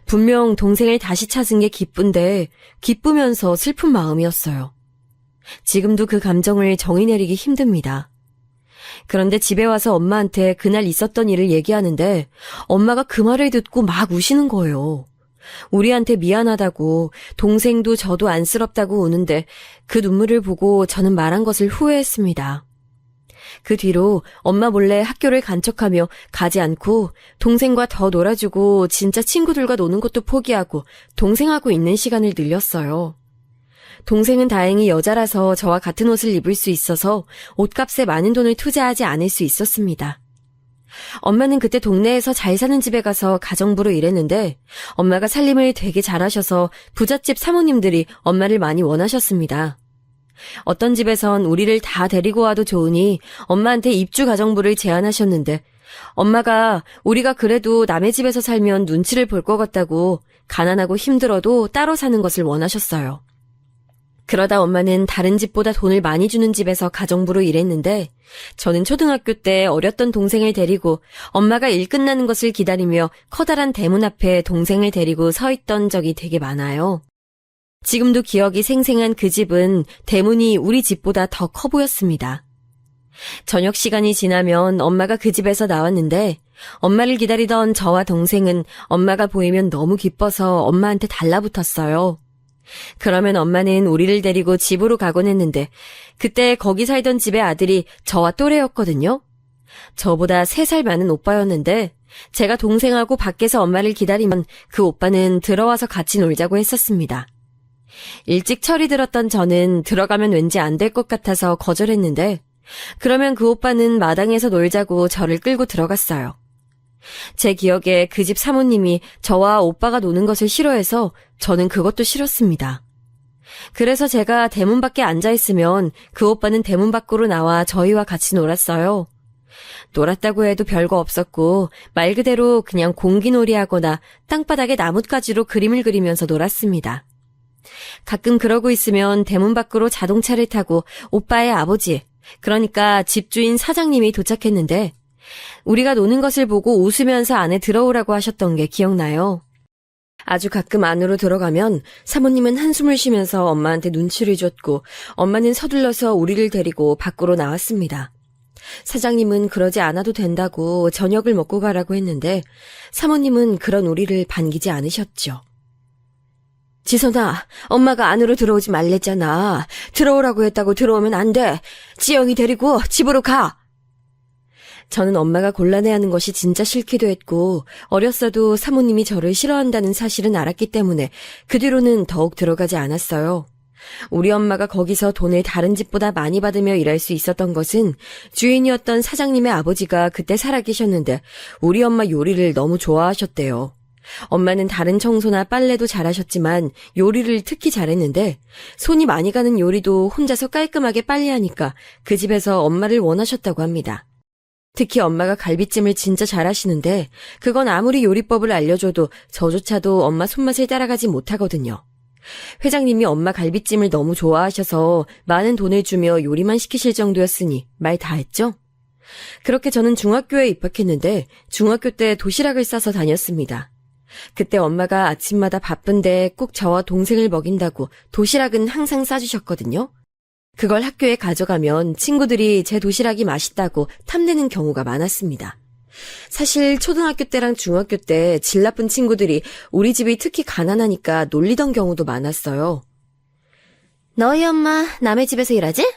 분명 동생을 다시 찾은 게 기쁜데 기쁘면서 슬픈 마음이었어요. 지금도 그 감정을 정의 내리기 힘듭니다. 그런데 집에 와서 엄마한테 그날 있었던 일을 얘기하는데 엄마가 그 말을 듣고 막 우시는 거예요. 우리한테 미안하다고 동생도 저도 안쓰럽다고 우는데 그 눈물을 보고 저는 말한 것을 후회했습니다. 그 뒤로 엄마 몰래 학교를 간척하며 가지 않고 동생과 더 놀아주고 진짜 친구들과 노는 것도 포기하고 동생하고 있는 시간을 늘렸어요. 동생은 다행히 여자라서 저와 같은 옷을 입을 수 있어서 옷값에 많은 돈을 투자하지 않을 수 있었습니다. 엄마는 그때 동네에서 잘 사는 집에 가서 가정부로 일했는데 엄마가 살림을 되게 잘하셔서 부잣집 사모님들이 엄마를 많이 원하셨습니다. 어떤 집에선 우리를 다 데리고 와도 좋으니 엄마한테 입주 가정부를 제안하셨는데 엄마가 우리가 그래도 남의 집에서 살면 눈치를 볼 것 같다고 가난하고 힘들어도 따로 사는 것을 원하셨어요. 그러다 엄마는 다른 집보다 돈을 많이 주는 집에서 가정부로 일했는데 저는 초등학교 때 어렸던 동생을 데리고 엄마가 일 끝나는 것을 기다리며 커다란 대문 앞에 동생을 데리고 서 있던 적이 되게 많아요. 지금도 기억이 생생한 그 집은 대문이 우리 집보다 더 커 보였습니다. 저녁 시간이 지나면 엄마가 그 집에서 나왔는데 엄마를 기다리던 저와 동생은 엄마가 보이면 너무 기뻐서 엄마한테 달라붙었어요. 그러면 엄마는 우리를 데리고 집으로 가곤 했는데 그때 거기 살던 집의 아들이 저와 또래였거든요. 저보다 3살 많은 오빠였는데 제가 동생하고 밖에서 엄마를 기다리면 그 오빠는 들어와서 같이 놀자고 했었습니다. 일찍 철이 들었던 저는 들어가면 왠지 안 될 것 같아서 거절했는데 그러면 그 오빠는 마당에서 놀자고 저를 끌고 들어갔어요. 제 기억에 그 집 사모님이 저와 오빠가 노는 것을 싫어해서 저는 그것도 싫었습니다. 그래서 제가 대문 밖에 앉아있으면 그 오빠는 대문 밖으로 나와 저희와 같이 놀았어요. 놀았다고 해도 별거 없었고 말 그대로 그냥 공기놀이 하거나 땅바닥에 나뭇가지로 그림을 그리면서 놀았습니다. 가끔 그러고 있으면 대문 밖으로 자동차를 타고 오빠의 아버지, 그러니까 집주인 사장님이 도착했는데 우리가 노는 것을 보고 웃으면서 안에 들어오라고 하셨던 게 기억나요. 아주 가끔 안으로 들어가면 사모님은 한숨을 쉬면서 엄마한테 눈치를 줬고 엄마는 서둘러서 우리를 데리고 밖으로 나왔습니다. 사장님은 그러지 않아도 된다고 저녁을 먹고 가라고 했는데 사모님은 그런 우리를 반기지 않으셨죠. 지선아, 엄마가 안으로 들어오지 말랬잖아. 들어오라고 했다고 들어오면 안 돼. 지영이 데리고 집으로 가. 저는 엄마가 곤란해하는 것이 진짜 싫기도 했고 어렸어도 사모님이 저를 싫어한다는 사실은 알았기 때문에 그 뒤로는 더욱 들어가지 않았어요. 우리 엄마가 거기서 돈을 다른 집보다 많이 받으며 일할 수 있었던 것은 주인이었던 사장님의 아버지가 그때 살아계셨는데 우리 엄마 요리를 너무 좋아하셨대요. 엄마는 다른 청소나 빨래도 잘하셨지만 요리를 특히 잘했는데 손이 많이 가는 요리도 혼자서 깔끔하게 빨리 하니까 그 집에서 엄마를 원하셨다고 합니다. 특히 엄마가 갈비찜을 진짜 잘하시는데 그건 아무리 요리법을 알려줘도 저조차도 엄마 손맛을 따라가지 못하거든요. 회장님이 엄마 갈비찜을 너무 좋아하셔서 많은 돈을 주며 요리만 시키실 정도였으니 말 다 했죠? 그렇게 저는 중학교에 입학했는데 중학교 때 도시락을 싸서 다녔습니다. 그때 엄마가 아침마다 바쁜데 꼭 저와 동생을 먹인다고 도시락은 항상 싸주셨거든요. 그걸 학교에 가져가면 친구들이 제 도시락이 맛있다고 탐내는 경우가 많았습니다. 사실 초등학교 때랑 중학교 때 질 나쁜 친구들이 우리 집이 특히 가난하니까 놀리던 경우도 많았어요. 너희 엄마 남의 집에서 일하지?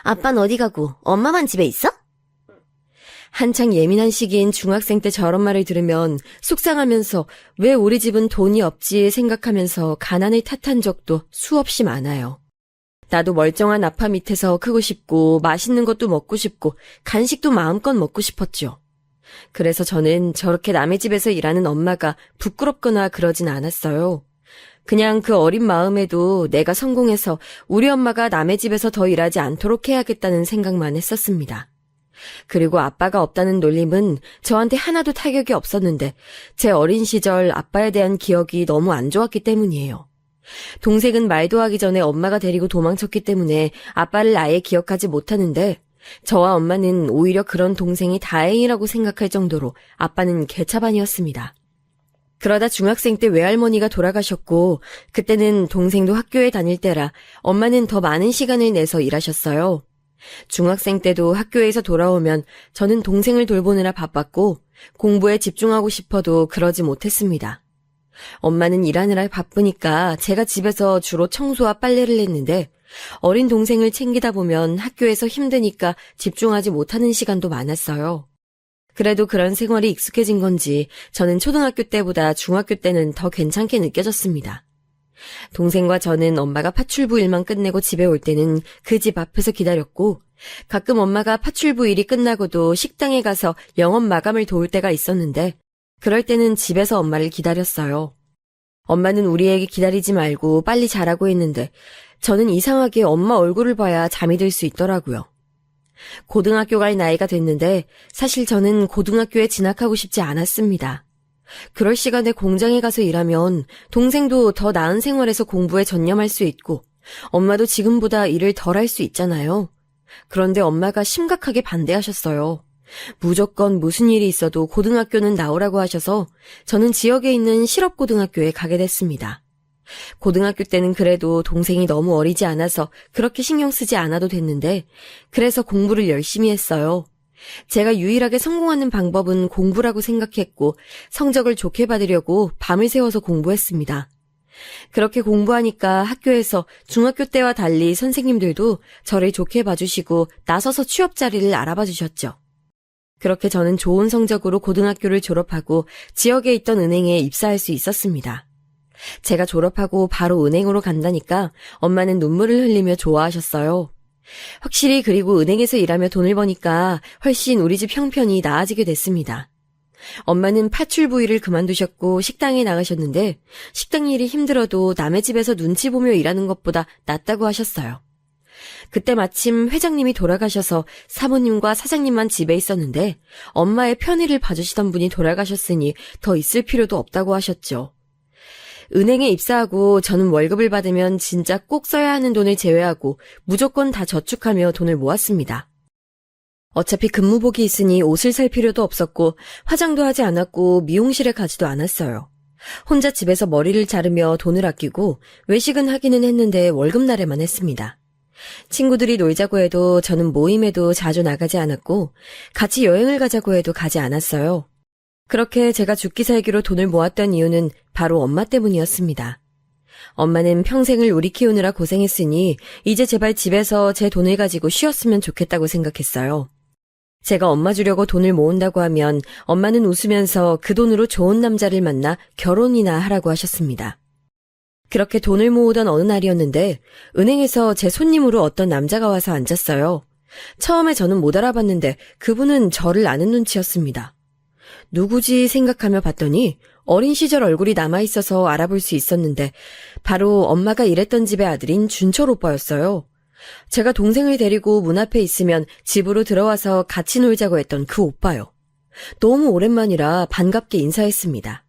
아빠는 어디 가고 엄마만 집에 있어? 한창 예민한 시기인 중학생 때 저런 말을 들으면 속상하면서 왜 우리 집은 돈이 없지 생각하면서 가난을 탓한 적도 수없이 많아요. 나도 멀쩡한 아파 밑에서 크고 싶고 맛있는 것도 먹고 싶고 간식도 마음껏 먹고 싶었죠. 그래서 저는 저렇게 남의 집에서 일하는 엄마가 부끄럽거나 그러진 않았어요. 그냥 그 어린 마음에도 내가 성공해서 우리 엄마가 남의 집에서 더 일하지 않도록 해야겠다는 생각만 했었습니다. 그리고 아빠가 없다는 놀림은 저한테 하나도 타격이 없었는데 제 어린 시절 아빠에 대한 기억이 너무 안 좋았기 때문이에요. 동생은 말도 하기 전에 엄마가 데리고 도망쳤기 때문에 아빠를 아예 기억하지 못하는데 저와 엄마는 오히려 그런 동생이 다행이라고 생각할 정도로 아빠는 개차반이었습니다. 그러다 중학생 때 외할머니가 돌아가셨고 그때는 동생도 학교에 다닐 때라 엄마는 더 많은 시간을 내서 일하셨어요. 중학생 때도 학교에서 돌아오면 저는 동생을 돌보느라 바빴고 공부에 집중하고 싶어도 그러지 못했습니다. 엄마는 일하느라 바쁘니까 제가 집에서 주로 청소와 빨래를 했는데 어린 동생을 챙기다 보면 학교에서 힘드니까 집중하지 못하는 시간도 많았어요. 그래도 그런 생활이 익숙해진 건지 저는 초등학교 때보다 중학교 때는 더 괜찮게 느껴졌습니다. 동생과 저는 엄마가 파출부 일만 끝내고 집에 올 때는 그 집 앞에서 기다렸고 가끔 엄마가 파출부 일이 끝나고도 식당에 가서 영업 마감을 도울 때가 있었는데 그럴 때는 집에서 엄마를 기다렸어요. 엄마는 우리에게 기다리지 말고 빨리 자라고 했는데 저는 이상하게 엄마 얼굴을 봐야 잠이 들 수 있더라고요. 고등학교 갈 나이가 됐는데 사실 저는 고등학교에 진학하고 싶지 않았습니다. 그럴 시간에 공장에 가서 일하면 동생도 더 나은 생활에서 공부에 전념할 수 있고 엄마도 지금보다 일을 덜 할 수 있잖아요. 그런데 엄마가 심각하게 반대하셨어요. 무조건 무슨 일이 있어도 고등학교는 나오라고 하셔서 저는 지역에 있는 실업고등학교에 가게 됐습니다. 고등학교 때는 그래도 동생이 너무 어리지 않아서 그렇게 신경 쓰지 않아도 됐는데 그래서 공부를 열심히 했어요. 제가 유일하게 성공하는 방법은 공부라고 생각했고 성적을 좋게 받으려고 밤을 새워서 공부했습니다. 그렇게 공부하니까 학교에서 중학교 때와 달리 선생님들도 저를 좋게 봐주시고 나서서 취업 자리를 알아봐 주셨죠. 그렇게 저는 좋은 성적으로 고등학교를 졸업하고 지역에 있던 은행에 입사할 수 있었습니다. 제가 졸업하고 바로 은행으로 간다니까 엄마는 눈물을 흘리며 좋아하셨어요. 확실히 그리고 은행에서 일하며 돈을 버니까 훨씬 우리 집 형편이 나아지게 됐습니다. 엄마는 파출부 일을 그만두셨고 식당에 나가셨는데 식당 일이 힘들어도 남의 집에서 눈치 보며 일하는 것보다 낫다고 하셨어요. 그때 마침 회장님이 돌아가셔서 사모님과 사장님만 집에 있었는데 엄마의 편의를 봐주시던 분이 돌아가셨으니 더 있을 필요도 없다고 하셨죠. 은행에 입사하고 저는 월급을 받으면 진짜 꼭 써야 하는 돈을 제외하고 무조건 다 저축하며 돈을 모았습니다. 어차피 근무복이 있으니 옷을 살 필요도 없었고 화장도 하지 않았고 미용실에 가지도 않았어요. 혼자 집에서 머리를 자르며 돈을 아끼고 외식은 하기는 했는데 월급날에만 했습니다. 친구들이 놀자고 해도 저는 모임에도 자주 나가지 않았고 같이 여행을 가자고 해도 가지 않았어요. 그렇게 제가 죽기 살기로 돈을 모았던 이유는 바로 엄마 때문이었습니다. 엄마는 평생을 우리 키우느라 고생했으니 이제 제발 집에서 제 돈을 가지고 쉬었으면 좋겠다고 생각했어요. 제가 엄마 주려고 돈을 모은다고 하면 엄마는 웃으면서 그 돈으로 좋은 남자를 만나 결혼이나 하라고 하셨습니다. 그렇게 돈을 모으던 어느 날이었는데 은행에서 제 손님으로 어떤 남자가 와서 앉았어요. 처음에 저는 못 알아봤는데 그분은 저를 아는 눈치였습니다. 누구지 생각하며 봤더니 어린 시절 얼굴이 남아있어서 알아볼 수 있었는데 바로 엄마가 일했던 집의 아들인 준철 오빠였어요. 제가 동생을 데리고 문 앞에 있으면 집으로 들어와서 같이 놀자고 했던 그 오빠요. 너무 오랜만이라 반갑게 인사했습니다.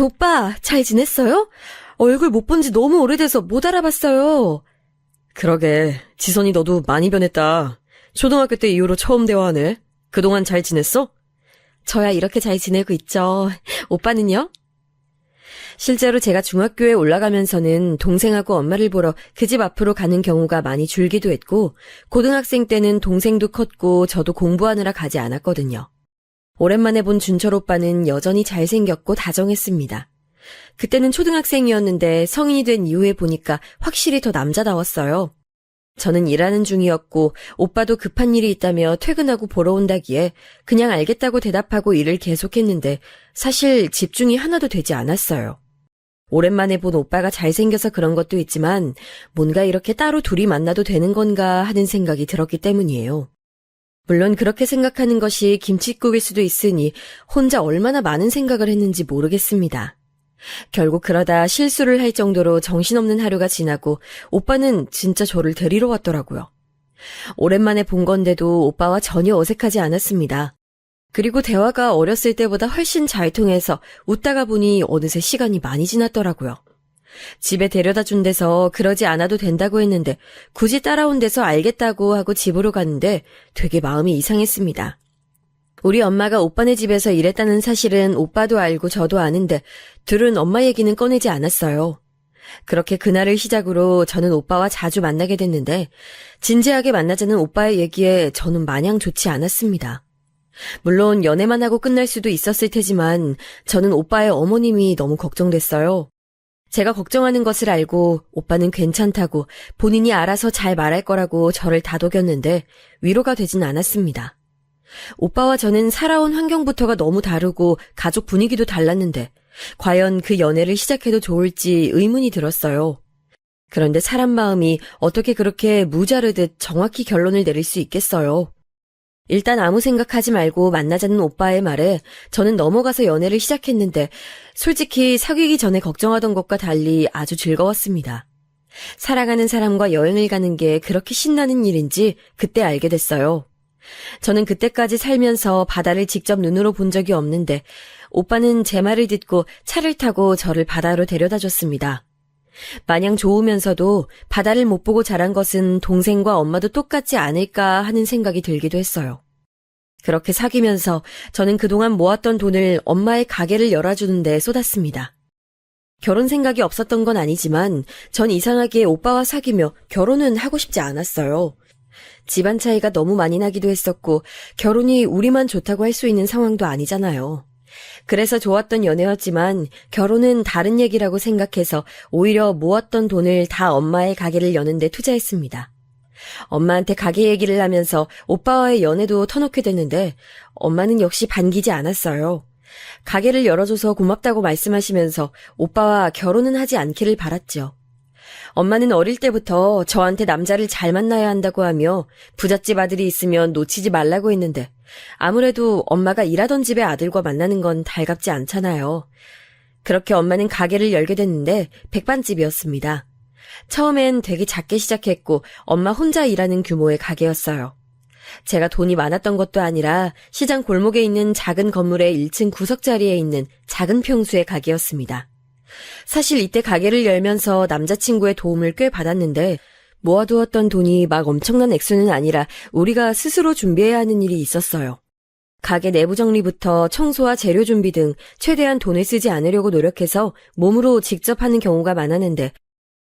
오빠, 잘 지냈어요? 얼굴 못 본 지 너무 오래돼서 못 알아봤어요. 그러게, 지선이 너도 많이 변했다. 초등학교 때 이후로 처음 대화하네. 그동안 잘 지냈어? 저야 이렇게 잘 지내고 있죠. 오빠는요? 실제로 제가 중학교에 올라가면서는 동생하고 엄마를 보러 그 집 앞으로 가는 경우가 많이 줄기도 했고, 고등학생 때는 동생도 컸고 저도 공부하느라 가지 않았거든요. 오랜만에 본 준철 오빠는 여전히 잘생겼고 다정했습니다. 그때는 초등학생이었는데 성인이 된 이후에 보니까 확실히 더 남자다웠어요. 저는 일하는 중이었고 오빠도 급한 일이 있다며 퇴근하고 보러 온다기에 그냥 알겠다고 대답하고 일을 계속했는데 사실 집중이 하나도 되지 않았어요. 오랜만에 본 오빠가 잘생겨서 그런 것도 있지만 뭔가 이렇게 따로 둘이 만나도 되는 건가 하는 생각이 들었기 때문이에요. 물론 그렇게 생각하는 것이 김칫국일 수도 있으니 혼자 얼마나 많은 생각을 했는지 모르겠습니다. 결국 그러다 실수를 할 정도로 정신없는 하루가 지나고 오빠는 진짜 저를 데리러 왔더라고요. 오랜만에 본 건데도 오빠와 전혀 어색하지 않았습니다. 그리고 대화가 어렸을 때보다 훨씬 잘 통해서 웃다가 보니 어느새 시간이 많이 지났더라고요. 집에 데려다 준 데서 그러지 않아도 된다고 했는데 굳이 따라온 데서 알겠다고 하고 집으로 갔는데 되게 마음이 이상했습니다. 우리 엄마가 오빠네 집에서 일했다는 사실은 오빠도 알고 저도 아는데 둘은 엄마 얘기는 꺼내지 않았어요. 그렇게 그날을 시작으로 저는 오빠와 자주 만나게 됐는데 진지하게 만나자는 오빠의 얘기에 저는 마냥 좋지 않았습니다. 물론 연애만 하고 끝날 수도 있었을 테지만 저는 오빠의 어머님이 너무 걱정됐어요. 제가 걱정하는 것을 알고 오빠는 괜찮다고 본인이 알아서 잘 말할 거라고 저를 다독였는데 위로가 되진 않았습니다. 오빠와 저는 살아온 환경부터가 너무 다르고 가족 분위기도 달랐는데 과연 그 연애를 시작해도 좋을지 의문이 들었어요. 그런데 사람 마음이 어떻게 그렇게 무자르듯 정확히 결론을 내릴 수 있겠어요. 일단 아무 생각하지 말고 만나자는 오빠의 말에 저는 넘어가서 연애를 시작했는데 솔직히 사귀기 전에 걱정하던 것과 달리 아주 즐거웠습니다. 사랑하는 사람과 여행을 가는 게 그렇게 신나는 일인지 그때 알게 됐어요. 저는 그때까지 살면서 바다를 직접 눈으로 본 적이 없는데 오빠는 제 말을 듣고 차를 타고 저를 바다로 데려다 줬습니다. 마냥 좋으면서도 바다를 못 보고 자란 것은 동생과 엄마도 똑같지 않을까 하는 생각이 들기도 했어요. 그렇게 사귀면서 저는 그동안 모았던 돈을 엄마의 가게를 열어주는 데 쏟았습니다. 결혼 생각이 없었던 건 아니지만 전 이상하게 오빠와 사귀며 결혼은 하고 싶지 않았어요. 집안 차이가 너무 많이 나기도 했었고 결혼이 우리만 좋다고 할 수 있는 상황도 아니잖아요. 그래서 좋았던 연애였지만 결혼은 다른 얘기라고 생각해서 오히려 모았던 돈을 다 엄마의 가게를 여는 데 투자했습니다. 엄마한테 가게 얘기를 하면서 오빠와의 연애도 터놓게 됐는데 엄마는 역시 반기지 않았어요. 가게를 열어줘서 고맙다고 말씀하시면서 오빠와 결혼은 하지 않기를 바랐죠. 엄마는 어릴 때부터 저한테 남자를 잘 만나야 한다고 하며 부잣집 아들이 있으면 놓치지 말라고 했는데 아무래도 엄마가 일하던 집의 아들과 만나는 건 달갑지 않잖아요. 그렇게 엄마는 가게를 열게 됐는데 백반집이었습니다. 처음엔 되게 작게 시작했고 엄마 혼자 일하는 규모의 가게였어요. 제가 돈이 많았던 것도 아니라 시장 골목에 있는 작은 건물의 1층 구석자리에 있는 작은 평수의 가게였습니다. 사실 이때 가게를 열면서 남자친구의 도움을 꽤 받았는데 모아두었던 돈이 막 엄청난 액수는 아니라 우리가 스스로 준비해야 하는 일이 있었어요. 가게 내부 정리부터 청소와 재료 준비 등 최대한 돈을 쓰지 않으려고 노력해서 몸으로 직접 하는 경우가 많았는데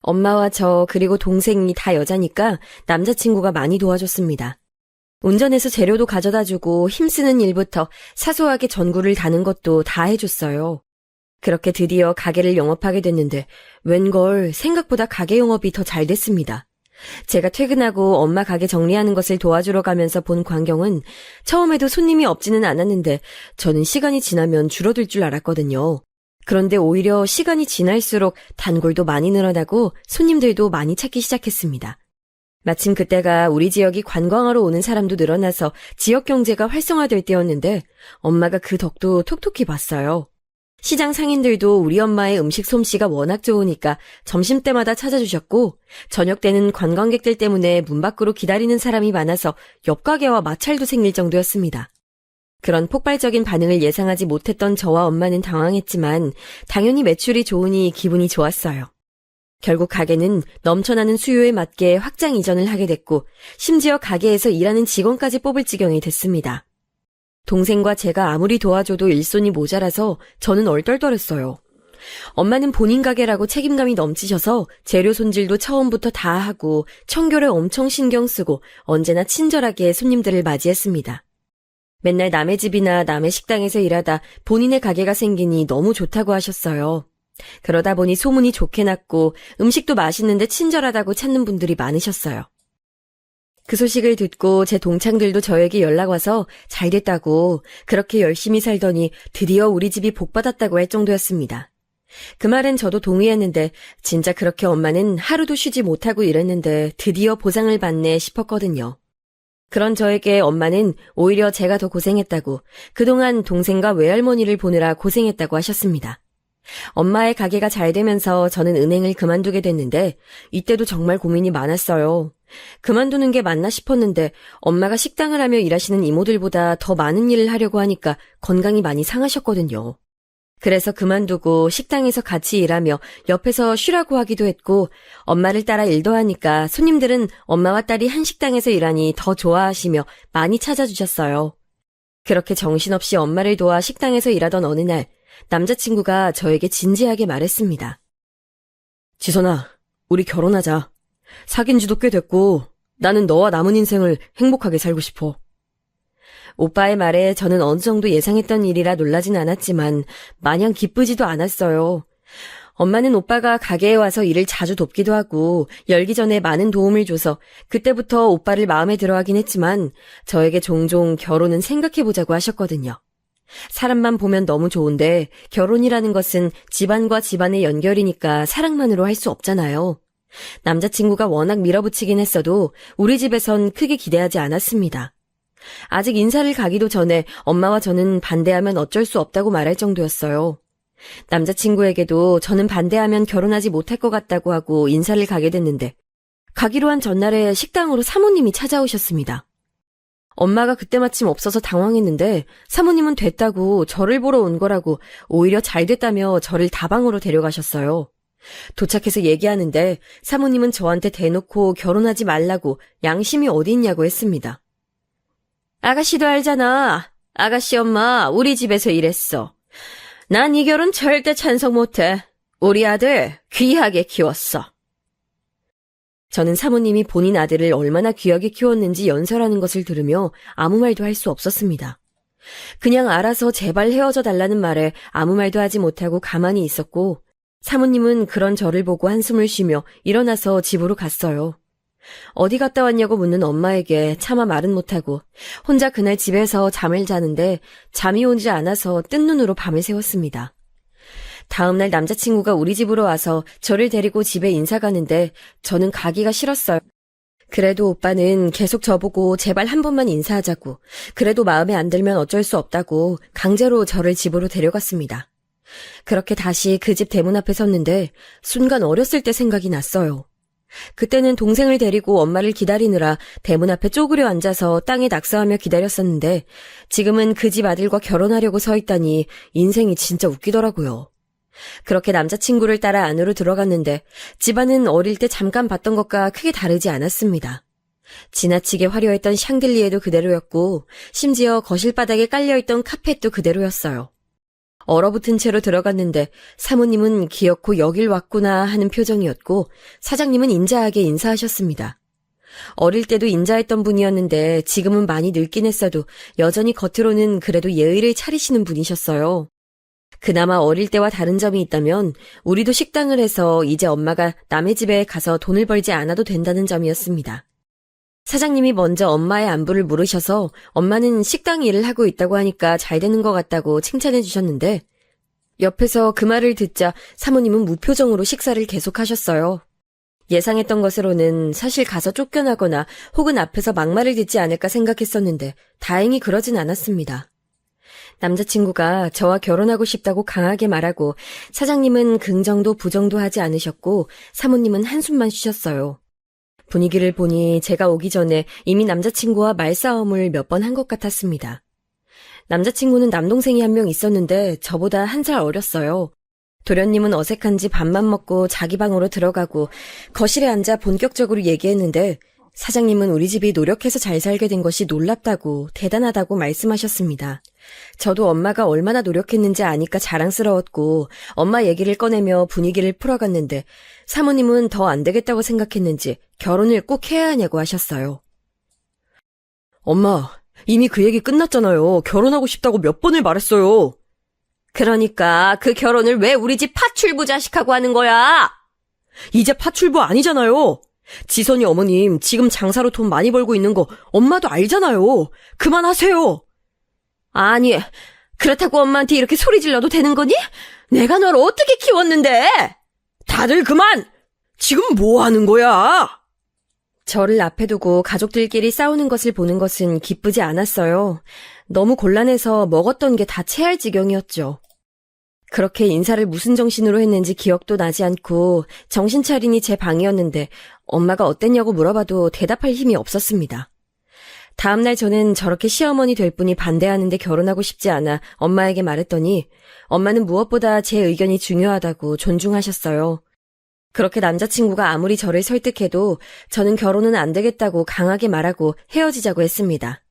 엄마와 저 그리고 동생이 다 여자니까 남자친구가 많이 도와줬습니다. 운전해서 재료도 가져다주고 힘쓰는 일부터 사소하게 전구를 다는 것도 다 해줬어요. 그렇게 드디어 가게를 영업하게 됐는데 웬걸 생각보다 가게 영업이 더 잘 됐습니다. 제가 퇴근하고 엄마 가게 정리하는 것을 도와주러 가면서 본 광경은 처음에도 손님이 없지는 않았는데 저는 시간이 지나면 줄어들 줄 알았거든요. 그런데 오히려 시간이 지날수록 단골도 많이 늘어나고 손님들도 많이 찾기 시작했습니다. 마침 그때가 우리 지역이 관광하러 오는 사람도 늘어나서 지역 경제가 활성화될 때였는데 엄마가 그 덕도 톡톡히 봤어요. 시장 상인들도 우리 엄마의 음식 솜씨가 워낙 좋으니까 점심때마다 찾아주셨고 저녁 때는 관광객들 때문에 문 밖으로 기다리는 사람이 많아서 옆 가게와 마찰도 생길 정도였습니다. 그런 폭발적인 반응을 예상하지 못했던 저와 엄마는 당황했지만 당연히 매출이 좋으니 기분이 좋았어요. 결국 가게는 넘쳐나는 수요에 맞게 확장 이전을 하게 됐고 심지어 가게에서 일하는 직원까지 뽑을 지경이 됐습니다. 동생과 제가 아무리 도와줘도 일손이 모자라서 저는 얼떨떨했어요. 엄마는 본인 가게라고 책임감이 넘치셔서 재료 손질도 처음부터 다 하고 청결에 엄청 신경 쓰고 언제나 친절하게 손님들을 맞이했습니다. 맨날 남의 집이나 남의 식당에서 일하다 본인의 가게가 생기니 너무 좋다고 하셨어요. 그러다 보니 소문이 좋게 났고 음식도 맛있는데 친절하다고 찾는 분들이 많으셨어요. 그 소식을 듣고 제 동창들도 저에게 연락 와서 잘 됐다고 그렇게 열심히 살더니 드디어 우리 집이 복받았다고 할 정도였습니다. 그 말은 저도 동의했는데 진짜 그렇게 엄마는 하루도 쉬지 못하고 일했는데 드디어 보상을 받네 싶었거든요. 그런 저에게 엄마는 오히려 제가 더 고생했다고 그동안 동생과 외할머니를 보느라 고생했다고 하셨습니다. 엄마의 가게가 잘 되면서 저는 은행을 그만두게 됐는데 이때도 정말 고민이 많았어요. 그만두는 게 맞나 싶었는데 엄마가 식당을 하며 일하시는 이모들보다 더 많은 일을 하려고 하니까 건강이 많이 상하셨거든요. 그래서 그만두고 식당에서 같이 일하며 옆에서 쉬라고 하기도 했고 엄마를 따라 일도 하니까 손님들은 엄마와 딸이 한 식당에서 일하니 더 좋아하시며 많이 찾아주셨어요. 그렇게 정신없이 엄마를 도와 식당에서 일하던 어느 날 남자친구가 저에게 진지하게 말했습니다. 지선아, 우리 결혼하자. 사귄 지도 꽤 됐고 나는 너와 남은 인생을 행복하게 살고 싶어. 오빠의 말에 저는 어느 정도 예상했던 일이라 놀라진 않았지만 마냥 기쁘지도 않았어요. 엄마는 오빠가 가게에 와서 일을 자주 돕기도 하고 열기 전에 많은 도움을 줘서 그때부터 오빠를 마음에 들어하긴 했지만 저에게 종종 결혼은 생각해보자고 하셨거든요. 사람만 보면 너무 좋은데 결혼이라는 것은 집안과 집안의 연결이니까 사랑만으로 할 수 없잖아요. 남자친구가 워낙 밀어붙이긴 했어도 우리 집에선 크게 기대하지 않았습니다. 아직 인사를 가기도 전에 엄마와 저는 반대하면 어쩔 수 없다고 말할 정도였어요. 남자친구에게도 저는 반대하면 결혼하지 못할 것 같다고 하고 인사를 가게 됐는데 가기로 한 전날에 식당으로 사모님이 찾아오셨습니다. 엄마가 그때 마침 없어서 당황했는데 사모님은 됐다고 저를 보러 온 거라고 오히려 잘 됐다며 저를 다방으로 데려가셨어요. 도착해서 얘기하는데 사모님은 저한테 대놓고 결혼하지 말라고 양심이 어디 있냐고 했습니다. 아가씨도 알잖아. 아가씨 엄마 우리 집에서 일했어. 난 이 결혼 절대 찬성 못해. 우리 아들 귀하게 키웠어. 저는 사모님이 본인 아들을 얼마나 귀하게 키웠는지 연설하는 것을 들으며 아무 말도 할 수 없었습니다. 그냥 알아서 제발 헤어져 달라는 말에 아무 말도 하지 못하고 가만히 있었고 사모님은 그런 저를 보고 한숨을 쉬며 일어나서 집으로 갔어요. 어디 갔다 왔냐고 묻는 엄마에게 차마 말은 못하고 혼자 그날 집에서 잠을 자는데 잠이 오지 않아서 뜬 눈으로 밤을 새웠습니다. 다음날 남자친구가 우리 집으로 와서 저를 데리고 집에 인사 가는데 저는 가기가 싫었어요. 그래도 오빠는 계속 저보고 제발 한 번만 인사하자고 그래도 마음에 안 들면 어쩔 수 없다고 강제로 저를 집으로 데려갔습니다. 그렇게 다시 그 집 대문 앞에 섰는데 순간 어렸을 때 생각이 났어요. 그때는 동생을 데리고 엄마를 기다리느라 대문 앞에 쪼그려 앉아서 땅에 낙서하며 기다렸었는데 지금은 그 집 아들과 결혼하려고 서 있다니 인생이 진짜 웃기더라고요. 그렇게 남자친구를 따라 안으로 들어갔는데 집안은 어릴 때 잠깐 봤던 것과 크게 다르지 않았습니다. 지나치게 화려했던 샹들리에도 그대로였고 심지어 거실 바닥에 깔려있던 카펫도 그대로였어요. 얼어붙은 채로 들어갔는데 사모님은 기어코 여길 왔구나 하는 표정이었고 사장님은 인자하게 인사하셨습니다. 어릴 때도 인자했던 분이었는데 지금은 많이 늙긴 했어도 여전히 겉으로는 그래도 예의를 차리시는 분이셨어요. 그나마 어릴 때와 다른 점이 있다면 우리도 식당을 해서 이제 엄마가 남의 집에 가서 돈을 벌지 않아도 된다는 점이었습니다. 사장님이 먼저 엄마의 안부를 물으셔서 엄마는 식당 일을 하고 있다고 하니까 잘 되는 것 같다고 칭찬해 주셨는데 옆에서 그 말을 듣자 사모님은 무표정으로 식사를 계속하셨어요. 예상했던 것으로는 사실 가서 쫓겨나거나 혹은 앞에서 막말을 듣지 않을까 생각했었는데 다행히 그러진 않았습니다. 남자친구가 저와 결혼하고 싶다고 강하게 말하고 사장님은 긍정도 부정도 하지 않으셨고 사모님은 한숨만 쉬셨어요. 분위기를 보니 제가 오기 전에 이미 남자친구와 말싸움을 몇 번 한 것 같았습니다. 남자친구는 남동생이 한 명 있었는데 저보다 1살 어렸어요. 도련님은 어색한지 밥만 먹고 자기 방으로 들어가고 거실에 앉아 본격적으로 얘기했는데 사장님은 우리 집이 노력해서 잘 살게 된 것이 놀랍다고 대단하다고 말씀하셨습니다. 저도 엄마가 얼마나 노력했는지 아니까 자랑스러웠고 엄마 얘기를 꺼내며 분위기를 풀어갔는데 사모님은 더 안 되겠다고 생각했는지 결혼을 꼭 해야 하냐고 하셨어요. 엄마, 이미 그 얘기 끝났잖아요. 결혼하고 싶다고 몇 번을 말했어요. 그러니까 그 결혼을 왜 우리 집 파출부 자식하고 하는 거야? 이제 파출부 아니잖아요. 지선이 어머님 지금 장사로 돈 많이 벌고 있는 거 엄마도 알잖아요. 그만하세요. 아니, 그렇다고 엄마한테 이렇게 소리 질러도 되는 거니? 내가 널 어떻게 키웠는데? 다들 그만! 지금 뭐 하는 거야? 저를 앞에 두고 가족들끼리 싸우는 것을 보는 것은 기쁘지 않았어요. 너무 곤란해서 먹었던 게 다 체할 지경이었죠. 그렇게 인사를 무슨 정신으로 했는지 기억도 나지 않고 정신 차리니 제 방이었는데 엄마가 어땠냐고 물어봐도 대답할 힘이 없었습니다. 다음날 저는 저렇게 시어머니 될 분이 반대하는데 결혼하고 싶지 않아 엄마에게 말했더니 엄마는 무엇보다 제 의견이 중요하다고 존중하셨어요. 그렇게 남자친구가 아무리 저를 설득해도 저는 결혼은 안 되겠다고 강하게 말하고 헤어지자고 했습니다.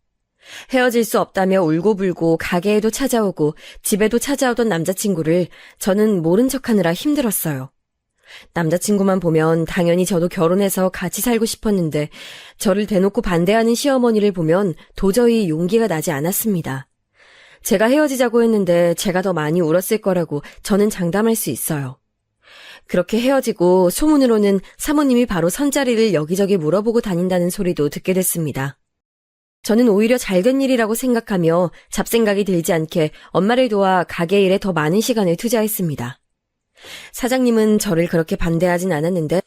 헤어질 수 없다며 울고불고 가게에도 찾아오고 집에도 찾아오던 남자친구를 저는 모른 척하느라 힘들었어요. 남자친구만 보면 당연히 저도 결혼해서 같이 살고 싶었는데 저를 대놓고 반대하는 시어머니를 보면 도저히 용기가 나지 않았습니다. 제가 헤어지자고 했는데 제가 더 많이 울었을 거라고 저는 장담할 수 있어요. 그렇게 헤어지고 소문으로는 사모님이 바로 선자리를 여기저기 물어보고 다닌다는 소리도 듣게 됐습니다. 저는 오히려 잘된 일이라고 생각하며 잡생각이 들지 않게 엄마를 도와 가게 일에 더 많은 시간을 투자했습니다. 사장님은 저를 그렇게 반대하진 않았는데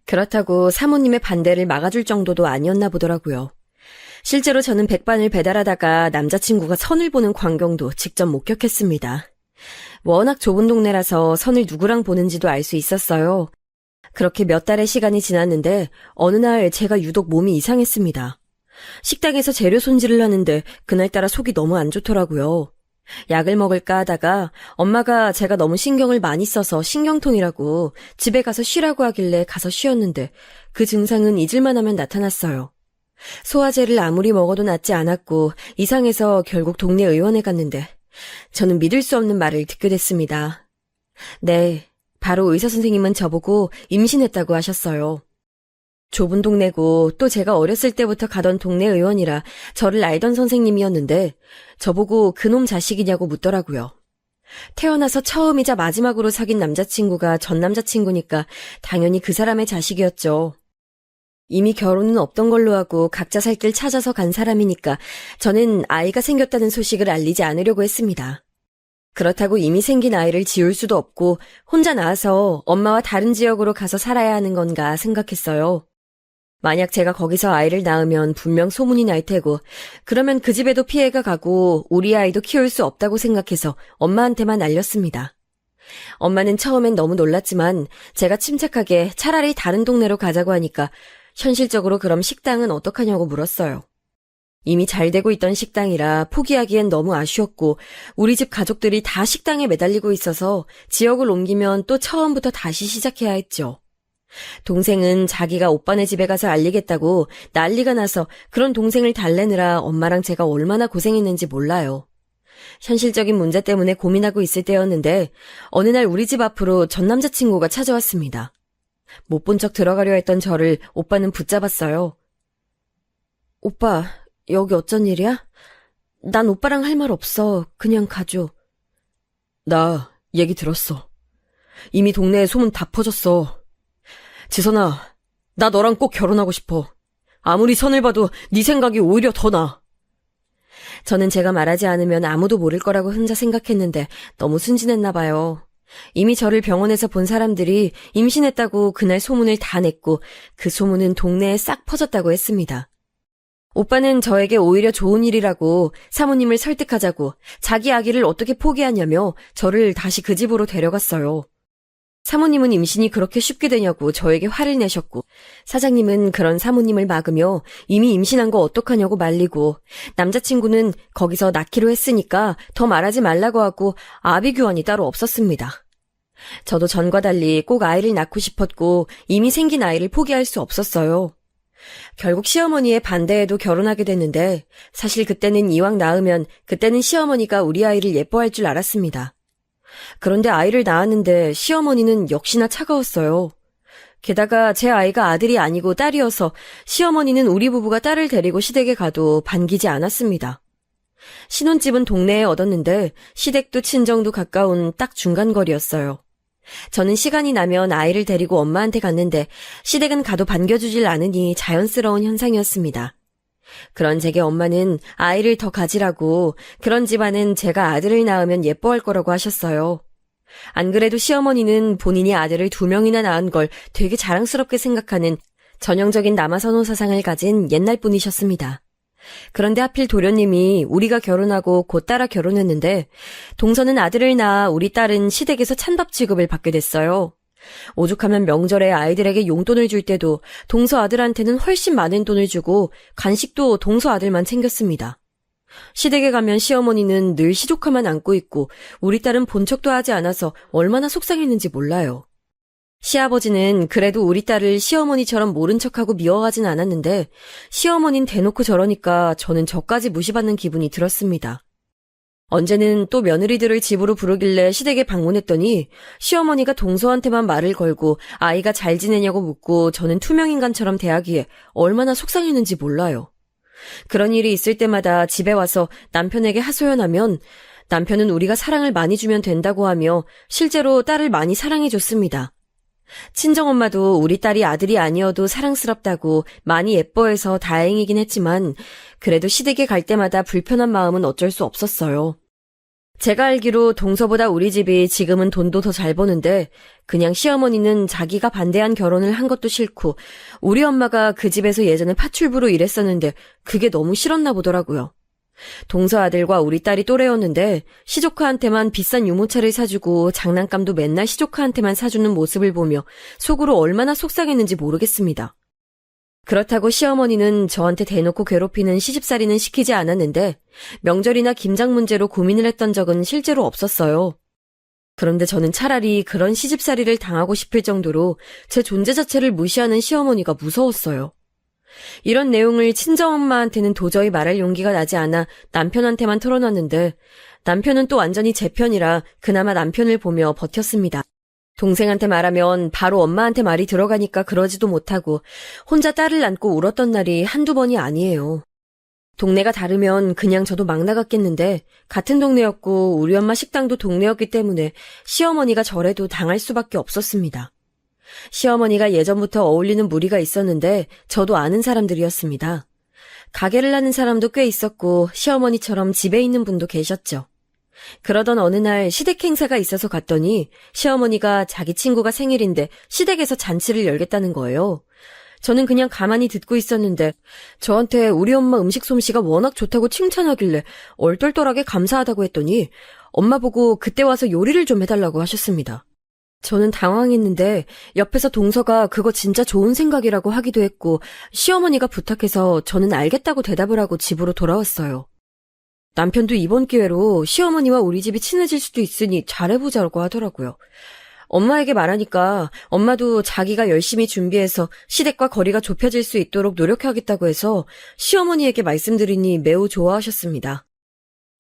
그렇다고 사모님의 반대를 막아줄 정도도 아니었나 보더라고요. 실제로 저는 백반을 배달하다가 남자친구가 선을 보는 광경도 직접 목격했습니다. 워낙 좁은 동네라서 선을 누구랑 보는지도 알 수 있었어요. 그렇게 몇 달의 시간이 지났는데 어느 날 제가 유독 몸이 이상했습니다. 식당에서 재료 손질을 하는데 그날따라 속이 너무 안 좋더라고요. 약을 먹을까 하다가 엄마가 제가 너무 신경을 많이 써서 신경통이라고 집에 가서 쉬라고 하길래 가서 쉬었는데 그 증상은 잊을만 하면 나타났어요. 소화제를 아무리 먹어도 낫지 않았고 이상해서 결국 동네 의원에 갔는데 저는 믿을 수 없는 말을 듣게 됐습니다. 네, 바로 의사 선생님은 저보고 임신했다고 하셨어요. 좁은 동네고 또 제가 어렸을 때부터 가던 동네 의원이라 저를 알던 선생님이었는데 저보고 그놈 자식이냐고 묻더라고요. 태어나서 처음이자 마지막으로 사귄 남자친구가 전 남자친구니까 당연히 그 사람의 자식이었죠. 이미 결혼은 없던 걸로 하고 각자 살 길 찾아서 간 사람이니까 저는 아이가 생겼다는 소식을 알리지 않으려고 했습니다. 그렇다고 이미 생긴 아이를 지울 수도 없고 혼자 나와서 엄마와 다른 지역으로 가서 살아야 하는 건가 생각했어요. 만약 제가 거기서 아이를 낳으면 분명 소문이 날 테고 그러면 그 집에도 피해가 가고 우리 아이도 키울 수 없다고 생각해서 엄마한테만 알렸습니다. 엄마는 처음엔 너무 놀랐지만 제가 침착하게 차라리 다른 동네로 가자고 하니까 현실적으로 그럼 식당은 어떡하냐고 물었어요. 이미 잘 되고 있던 식당이라 포기하기엔 너무 아쉬웠고 우리 집 가족들이 다 식당에 매달리고 있어서 지역을 옮기면 또 처음부터 다시 시작해야 했죠. 동생은 자기가 오빠네 집에 가서 알리겠다고 난리가 나서 그런 동생을 달래느라 엄마랑 제가 얼마나 고생했는지 몰라요. 현실적인 문제 때문에 고민하고 있을 때였는데 어느 날 우리 집 앞으로 전 남자친구가 찾아왔습니다. 못 본 척 들어가려 했던 저를 오빠는 붙잡았어요. 오빠, 여기 어쩐 일이야? 난 오빠랑 할 말 없어. 그냥 가줘. 나 얘기 들었어. 이미 동네에 소문 다 퍼졌어. 지선아, 나 너랑 꼭 결혼하고 싶어. 아무리 선을 봐도 네 생각이 오히려 더 나아. 저는 제가 말하지 않으면 아무도 모를 거라고 혼자 생각했는데 너무 순진했나 봐요. 이미 저를 병원에서 본 사람들이 임신했다고 그날 소문을 다 냈고 그 소문은 동네에 싹 퍼졌다고 했습니다. 오빠는 저에게 오히려 좋은 일이라고 사모님을 설득하자고 자기 아기를 어떻게 포기하냐며 저를 다시 그 집으로 데려갔어요. 사모님은 임신이 그렇게 쉽게 되냐고 저에게 화를 내셨고 사장님은 그런 사모님을 막으며 이미 임신한 거 어떡하냐고 말리고 남자친구는 거기서 낳기로 했으니까 더 말하지 말라고 하고 아비규환이 따로 없었습니다. 저도 전과 달리 꼭 아이를 낳고 싶었고 이미 생긴 아이를 포기할 수 없었어요. 결국 시어머니의 반대에도 결혼하게 됐는데 사실 그때는 이왕 낳으면 그때는 시어머니가 우리 아이를 예뻐할 줄 알았습니다. 그런데 아이를 낳았는데 시어머니는 역시나 차가웠어요. 게다가 제 아이가 아들이 아니고 딸이어서 시어머니는 우리 부부가 딸을 데리고 시댁에 가도 반기지 않았습니다. 신혼집은 동네에 얻었는데 시댁도 친정도 가까운 딱 중간거리였어요. 저는 시간이 나면 아이를 데리고 엄마한테 갔는데 시댁은 가도 반겨주질 않으니 자연스러운 현상이었습니다. 그런 제게 엄마는 아이를 더 가지라고 그런 집안은 제가 아들을 낳으면 예뻐할 거라고 하셨어요. 안 그래도 시어머니는 본인이 아들을 2명이나 낳은 걸 되게 자랑스럽게 생각하는 전형적인 남아선호 사상을 가진 옛날 분이셨습니다. 그런데 하필 도련님이 우리가 결혼하고 곧 따라 결혼했는데 동서는 아들을 낳아 우리 딸은 시댁에서 찬밥 취급을 받게 됐어요. 오죽하면 명절에 아이들에게 용돈을 줄 때도 동서 아들한테는 훨씬 많은 돈을 주고 간식도 동서 아들만 챙겼습니다. 시댁에 가면 시어머니는 늘 시조카만 안고 있고 우리 딸은 본 척도 하지 않아서 얼마나 속상했는지 몰라요. 시아버지는 그래도 우리 딸을 시어머니처럼 모른 척하고 미워하진 않았는데 시어머니는 대놓고 저러니까 저는 저까지 무시받는 기분이 들었습니다. 언제는 또 며느리들을 집으로 부르길래 시댁에 방문했더니 시어머니가 동서한테만 말을 걸고 아이가 잘 지내냐고 묻고 저는 투명인간처럼 대하기에 얼마나 속상했는지 몰라요. 그런 일이 있을 때마다 집에 와서 남편에게 하소연하면 남편은 우리가 사랑을 많이 주면 된다고 하며 실제로 딸을 많이 사랑해줬습니다. 친정엄마도 우리 딸이 아들이 아니어도 사랑스럽다고 많이 예뻐해서 다행이긴 했지만 그래도 시댁에 갈 때마다 불편한 마음은 어쩔 수 없었어요. 제가 알기로 동서보다 우리 집이 지금은 돈도 더 잘 버는데 그냥 시어머니는 자기가 반대한 결혼을 한 것도 싫고 우리 엄마가 그 집에서 예전에 파출부로 일했었는데 그게 너무 싫었나 보더라고요. 동서 아들과 우리 딸이 또래였는데 시조카한테만 비싼 유모차를 사주고 장난감도 맨날 시조카한테만 사주는 모습을 보며 속으로 얼마나 속상했는지 모르겠습니다. 그렇다고 시어머니는 저한테 대놓고 괴롭히는 시집살이는 시키지 않았는데 명절이나 김장 문제로 고민을 했던 적은 실제로 없었어요. 그런데 저는 차라리 그런 시집살이를 당하고 싶을 정도로 제 존재 자체를 무시하는 시어머니가 무서웠어요. 이런 내용을 친정엄마한테는 도저히 말할 용기가 나지 않아 남편한테만 털어놨는데 남편은 또 완전히 제 편이라 그나마 남편을 보며 버텼습니다. 동생한테 말하면 바로 엄마한테 말이 들어가니까 그러지도 못하고 혼자 딸을 안고 울었던 날이 한두 번이 아니에요. 동네가 다르면 그냥 저도 막 나갔겠는데 같은 동네였고 우리 엄마 식당도 동네였기 때문에 시어머니가 저래도 당할 수밖에 없었습니다. 시어머니가 예전부터 어울리는 무리가 있었는데 저도 아는 사람들이었습니다. 가게를 하는 사람도 꽤 있었고 시어머니처럼 집에 있는 분도 계셨죠. 그러던 어느 날 시댁 행사가 있어서 갔더니 시어머니가 자기 친구가 생일인데 시댁에서 잔치를 열겠다는 거예요. 저는 그냥 가만히 듣고 있었는데 저한테 우리 엄마 음식 솜씨가 워낙 좋다고 칭찬하길래 얼떨떨하게 감사하다고 했더니 엄마 보고 그때 와서 요리를 좀 해달라고 하셨습니다. 저는 당황했는데 옆에서 동서가 그거 진짜 좋은 생각이라고 하기도 했고 시어머니가 부탁해서 저는 알겠다고 대답을 하고 집으로 돌아왔어요. 남편도 이번 기회로 시어머니와 우리 집이 친해질 수도 있으니 잘해보자고 하더라고요. 엄마에게 말하니까 엄마도 자기가 열심히 준비해서 시댁과 거리가 좁혀질 수 있도록 노력하겠다고 해서 시어머니에게 말씀드리니 매우 좋아하셨습니다.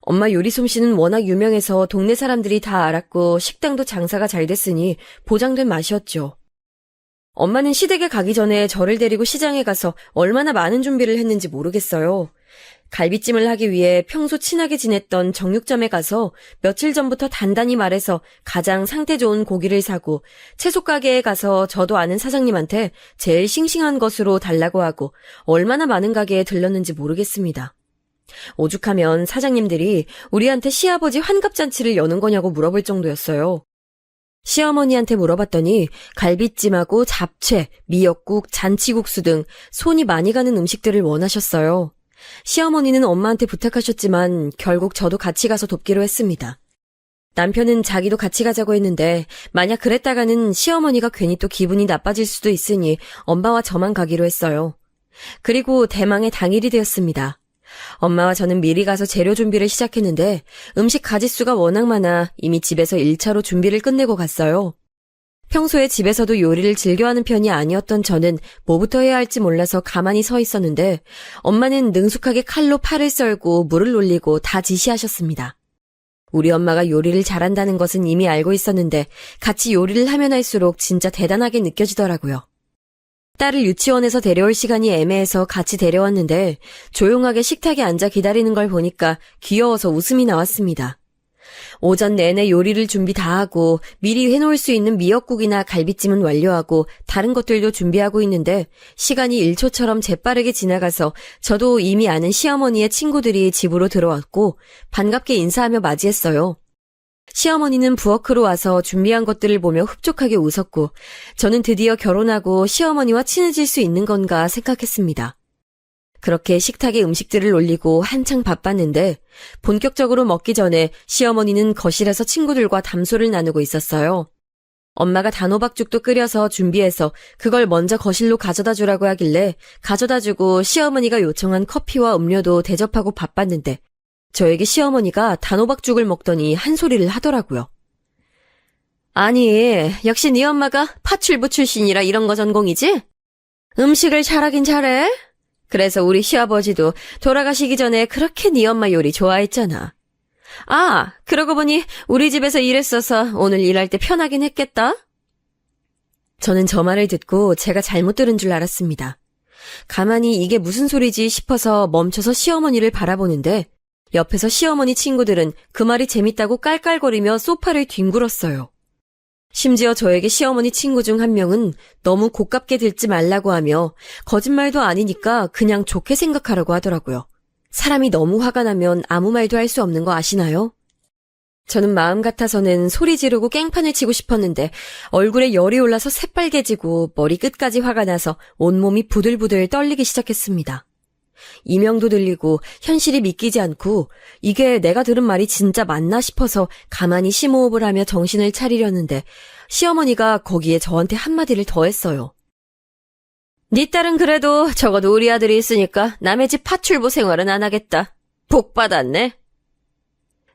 엄마 요리 솜씨는 워낙 유명해서 동네 사람들이 다 알았고 식당도 장사가 잘 됐으니 보장된 맛이었죠. 엄마는 시댁에 가기 전에 저를 데리고 시장에 가서 얼마나 많은 준비를 했는지 모르겠어요. 갈비찜을 하기 위해 평소 친하게 지냈던 정육점에 가서 며칠 전부터 단단히 말해서 가장 상태 좋은 고기를 사고 채소 가게에 가서 저도 아는 사장님한테 제일 싱싱한 것으로 달라고 하고 얼마나 많은 가게에 들렀는지 모르겠습니다. 오죽하면 사장님들이 우리한테 시아버지 환갑잔치를 여는 거냐고 물어볼 정도였어요. 시어머니한테 물어봤더니 갈비찜하고 잡채, 미역국, 잔치국수 등 손이 많이 가는 음식들을 원하셨어요. 시어머니는 엄마한테 부탁하셨지만 결국 저도 같이 가서 돕기로 했습니다. 남편은 자기도 같이 가자고 했는데 만약 그랬다가는 시어머니가 괜히 또 기분이 나빠질 수도 있으니 엄마와 저만 가기로 했어요. 그리고 대망의 당일이 되었습니다. 엄마와 저는 미리 가서 재료 준비를 시작했는데 음식 가짓수가 워낙 많아 이미 집에서 1차로 준비를 끝내고 갔어요. 평소에 집에서도 요리를 즐겨하는 편이 아니었던 저는 뭐부터 해야 할지 몰라서 가만히 서 있었는데 엄마는 능숙하게 칼로 파를 썰고 물을 올리고 다 지시하셨습니다. 우리 엄마가 요리를 잘한다는 것은 이미 알고 있었는데 같이 요리를 하면 할수록 진짜 대단하게 느껴지더라고요. 딸을 유치원에서 데려올 시간이 애매해서 같이 데려왔는데 조용하게 식탁에 앉아 기다리는 걸 보니까 귀여워서 웃음이 나왔습니다. 오전 내내 요리를 준비 다 하고 미리 해놓을 수 있는 미역국이나 갈비찜은 완료하고 다른 것들도 준비하고 있는데 시간이 1초처럼 재빠르게 지나가서 저도 이미 아는 시어머니의 친구들이 집으로 들어왔고 반갑게 인사하며 맞이했어요. 시어머니는 부엌으로 와서 준비한 것들을 보며 흡족하게 웃었고 저는 드디어 결혼하고 시어머니와 친해질 수 있는 건가 생각했습니다. 그렇게 식탁에 음식들을 올리고 한창 바빴는데 본격적으로 먹기 전에 시어머니는 거실에서 친구들과 담소를 나누고 있었어요. 엄마가 단호박죽도 끓여서 준비해서 그걸 먼저 거실로 가져다 주라고 하길래 가져다 주고 시어머니가 요청한 커피와 음료도 대접하고 바빴는데 저에게 시어머니가 단호박죽을 먹더니 한 소리를 하더라고요. 아니, 역시 네 엄마가 파출부 출신이라 이런 거 전공이지? 음식을 잘하긴 잘해. 그래서 우리 시아버지도 돌아가시기 전에 그렇게 네 엄마 요리 좋아했잖아. 아, 그러고 보니 우리 집에서 일했어서 오늘 일할 때 편하긴 했겠다. 저는 저 말을 듣고 제가 잘못 들은 줄 알았습니다. 가만히 이게 무슨 소리지 싶어서 멈춰서 시어머니를 바라보는데 옆에서 시어머니 친구들은 그 말이 재밌다고 깔깔거리며 소파를 뒹굴었어요. 심지어 저에게 시어머니 친구 중 한 명은 너무 고깝게 들지 말라고 하며 거짓말도 아니니까 그냥 좋게 생각하라고 하더라고요. 사람이 너무 화가 나면 아무 말도 할 수 없는 거 아시나요? 저는 마음 같아서는 소리 지르고 깽판을 치고 싶었는데 얼굴에 열이 올라서 새빨개지고 머리 끝까지 화가 나서 온몸이 부들부들 떨리기 시작했습니다. 이명도 들리고 현실이 믿기지 않고 이게 내가 들은 말이 진짜 맞나 싶어서 가만히 심호흡을 하며 정신을 차리려는데 시어머니가 거기에 저한테 한마디를 더 했어요. 네 딸은 그래도 적어도 우리 아들이 있으니까 남의 집 파출부 생활은 안 하겠다. 복 받았네.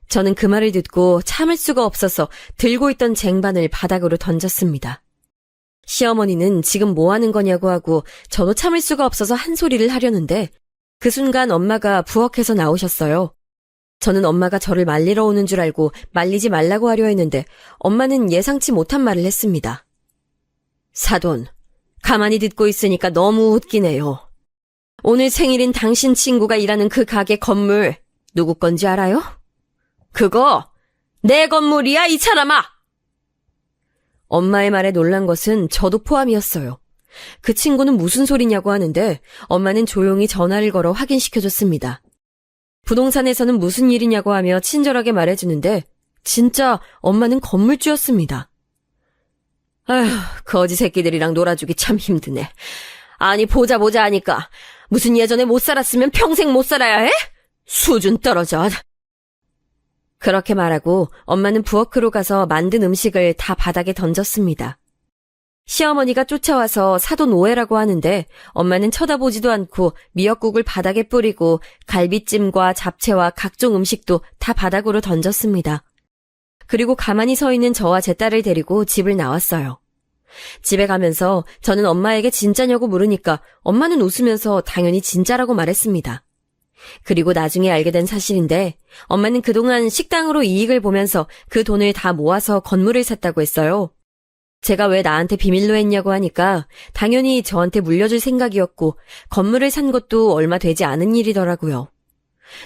저는 그 말을 듣고 참을 수가 없어서 들고 있던 쟁반을 바닥으로 던졌습니다. 시어머니는 지금 뭐 하는 거냐고 하고 저도 참을 수가 없어서 한 소리를 하려는데 그 순간 엄마가 부엌에서 나오셨어요. 저는 엄마가 저를 말리러 오는 줄 알고 말리지 말라고 하려 했는데 엄마는 예상치 못한 말을 했습니다. 사돈, 가만히 듣고 있으니까 너무 웃기네요. 오늘 생일인 당신 친구가 일하는 그 가게 건물 누구 건지 알아요? 그거 내 건물이야, 이 사람아! 엄마의 말에 놀란 것은 저도 포함이었어요. 그 친구는 무슨 소리냐고 하는데 엄마는 조용히 전화를 걸어 확인시켜줬습니다. 부동산에서는 무슨 일이냐고 하며 친절하게 말해주는데 진짜 엄마는 건물주였습니다. 아휴, 거지 새끼들이랑 놀아주기 참 힘드네. 아니 보자 하니까 무슨 예전에 못 살았으면 평생 못 살아야 해? 수준 떨어져. 그렇게 말하고 엄마는 부엌으로 가서 만든 음식을 다 바닥에 던졌습니다. 시어머니가 쫓아와서 사돈 오해라고 하는데 엄마는 쳐다보지도 않고 미역국을 바닥에 뿌리고 갈비찜과 잡채와 각종 음식도 다 바닥으로 던졌습니다. 그리고 가만히 서 있는 저와 제 딸을 데리고 집을 나왔어요. 집에 가면서 저는 엄마에게 진짜냐고 물으니까 엄마는 웃으면서 당연히 진짜라고 말했습니다. 그리고 나중에 알게 된 사실인데 엄마는 그동안 식당으로 이익을 보면서 그 돈을 다 모아서 건물을 샀다고 했어요. 제가 왜 나한테 비밀로 했냐고 하니까 당연히 저한테 물려줄 생각이었고 건물을 산 것도 얼마 되지 않은 일이더라고요.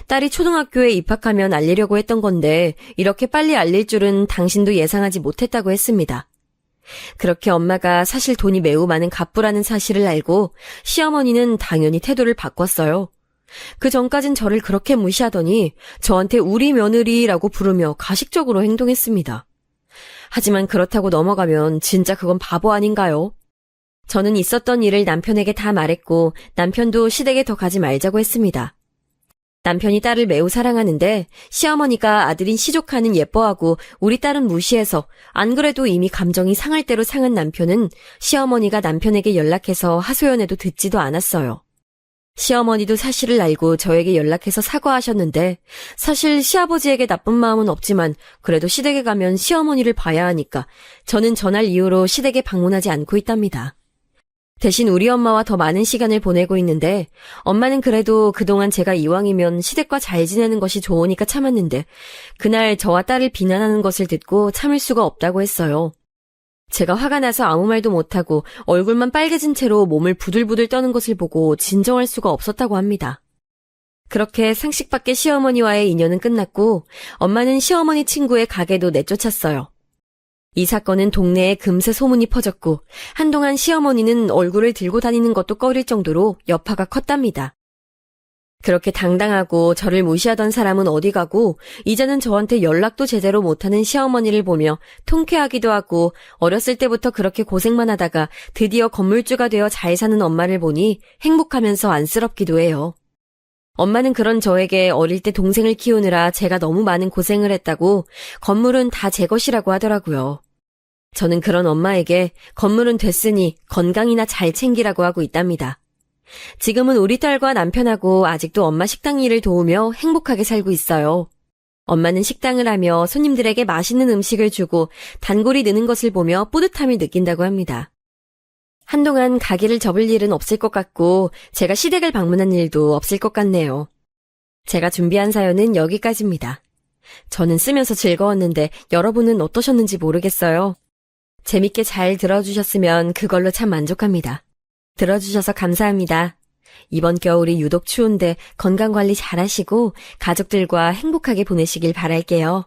딸이 초등학교에 입학하면 알리려고 했던 건데 이렇게 빨리 알릴 줄은 당신도 예상하지 못했다고 했습니다. 그렇게 엄마가 사실 돈이 매우 많은 갑부라는 사실을 알고 시어머니는 당연히 태도를 바꿨어요. 그 전까진 저를 그렇게 무시하더니 저한테 우리 며느리라고 부르며 가식적으로 행동했습니다. 하지만 그렇다고 넘어가면 진짜 그건 바보 아닌가요? 저는 있었던 일을 남편에게 다 말했고 남편도 시댁에 더 가지 말자고 했습니다. 남편이 딸을 매우 사랑하는데 시어머니가 아들인 시조카는 예뻐하고 우리 딸은 무시해서 안 그래도 이미 감정이 상할 대로 상한 남편은 시어머니가 남편에게 연락해서 하소연해도 듣지도 않았어요. 시어머니도 사실을 알고 저에게 연락해서 사과하셨는데 사실 시아버지에게 나쁜 마음은 없지만 그래도 시댁에 가면 시어머니를 봐야 하니까 저는 전날 이후로 시댁에 방문하지 않고 있답니다. 대신 우리 엄마와 더 많은 시간을 보내고 있는데 엄마는 그래도 그동안 제가 이왕이면 시댁과 잘 지내는 것이 좋으니까 참았는데 그날 저와 딸을 비난하는 것을 듣고 참을 수가 없다고 했어요. 제가 화가 나서 아무 말도 못하고 얼굴만 빨개진 채로 몸을 부들부들 떠는 것을 보고 진정할 수가 없었다고 합니다. 그렇게 상식밖의 시어머니와의 인연은 끝났고 엄마는 시어머니 친구의 가게도 내쫓았어요. 이 사건은 동네에 금세 소문이 퍼졌고 한동안 시어머니는 얼굴을 들고 다니는 것도 꺼릴 정도로 여파가 컸답니다. 그렇게 당당하고 저를 무시하던 사람은 어디 가고 이제는 저한테 연락도 제대로 못하는 시어머니를 보며 통쾌하기도 하고 어렸을 때부터 그렇게 고생만 하다가 드디어 건물주가 되어 잘 사는 엄마를 보니 행복하면서 안쓰럽기도 해요. 엄마는 그런 저에게 어릴 때 동생을 키우느라 제가 너무 많은 고생을 했다고 건물은 다 제 것이라고 하더라고요. 저는 그런 엄마에게 건물은 됐으니 건강이나 잘 챙기라고 하고 있답니다. 지금은 우리 딸과 남편하고 아직도 엄마 식당 일을 도우며 행복하게 살고 있어요. 엄마는 식당을 하며 손님들에게 맛있는 음식을 주고 단골이 느는 것을 보며 뿌듯함을 느낀다고 합니다. 한동안 가게를 접을 일은 없을 것 같고 제가 시댁을 방문한 일도 없을 것 같네요. 제가 준비한 사연은 여기까지입니다. 저는 쓰면서 즐거웠는데 여러분은 어떠셨는지 모르겠어요. 재밌게 잘 들어주셨으면 그걸로 참 만족합니다. 들어주셔서 감사합니다. 이번 겨울이 유독 추운데 건강관리 잘하시고 가족들과 행복하게 보내시길 바랄게요.